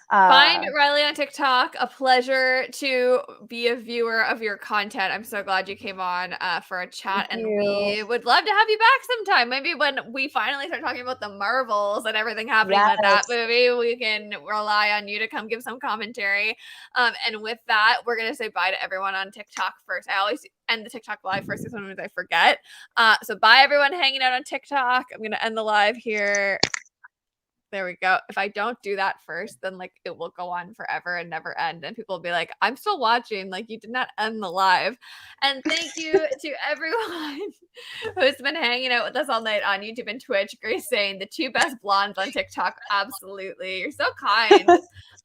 Find Riley on TikTok. A pleasure to be a viewer of your content. I'm so glad you came on for a chat, and we would love to have you back sometime. Maybe when we finally start talking about the Marvels and everything happening with that movie, we can rely on you to come give some commentary. And with that, we're going to say bye to everyone on TikTok first. I always end the TikTok live first because sometimes I forget. So bye everyone hanging out on TikTok. I'm going to end the live here. There we go. If I don't do that first, then like it will go on forever and never end. And people will be like, I'm still watching. Like you did not end the live. And thank you to everyone who's been hanging out with us all night on YouTube and Twitch. Grace saying the 2 best blondes on TikTok. Absolutely. You're so kind.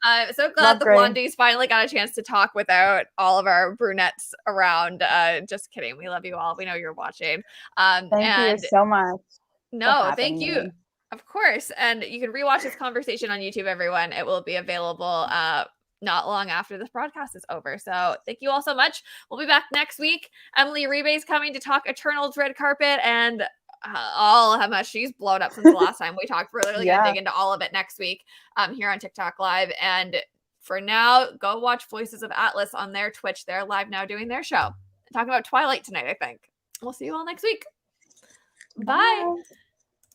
I'm so glad the blondies finally got a chance to talk without all of our brunettes around. Just kidding. We love you all. We know you're watching. Thank you so much. No, thank you. Of course. And you can rewatch this conversation on YouTube, everyone. It will be available not long after this broadcast is over. So thank you all so much. We'll be back next week. Emily Rebe is coming to talk Eternals Red Carpet and all how much she's blown up since the last time we talked. We're literally going to dig into all of it next week here on TikTok Live. And for now, go watch Voices of Atlas on their Twitch. They're live now doing their show. Talking about Twilight tonight, I think. We'll see you all next week. Bye.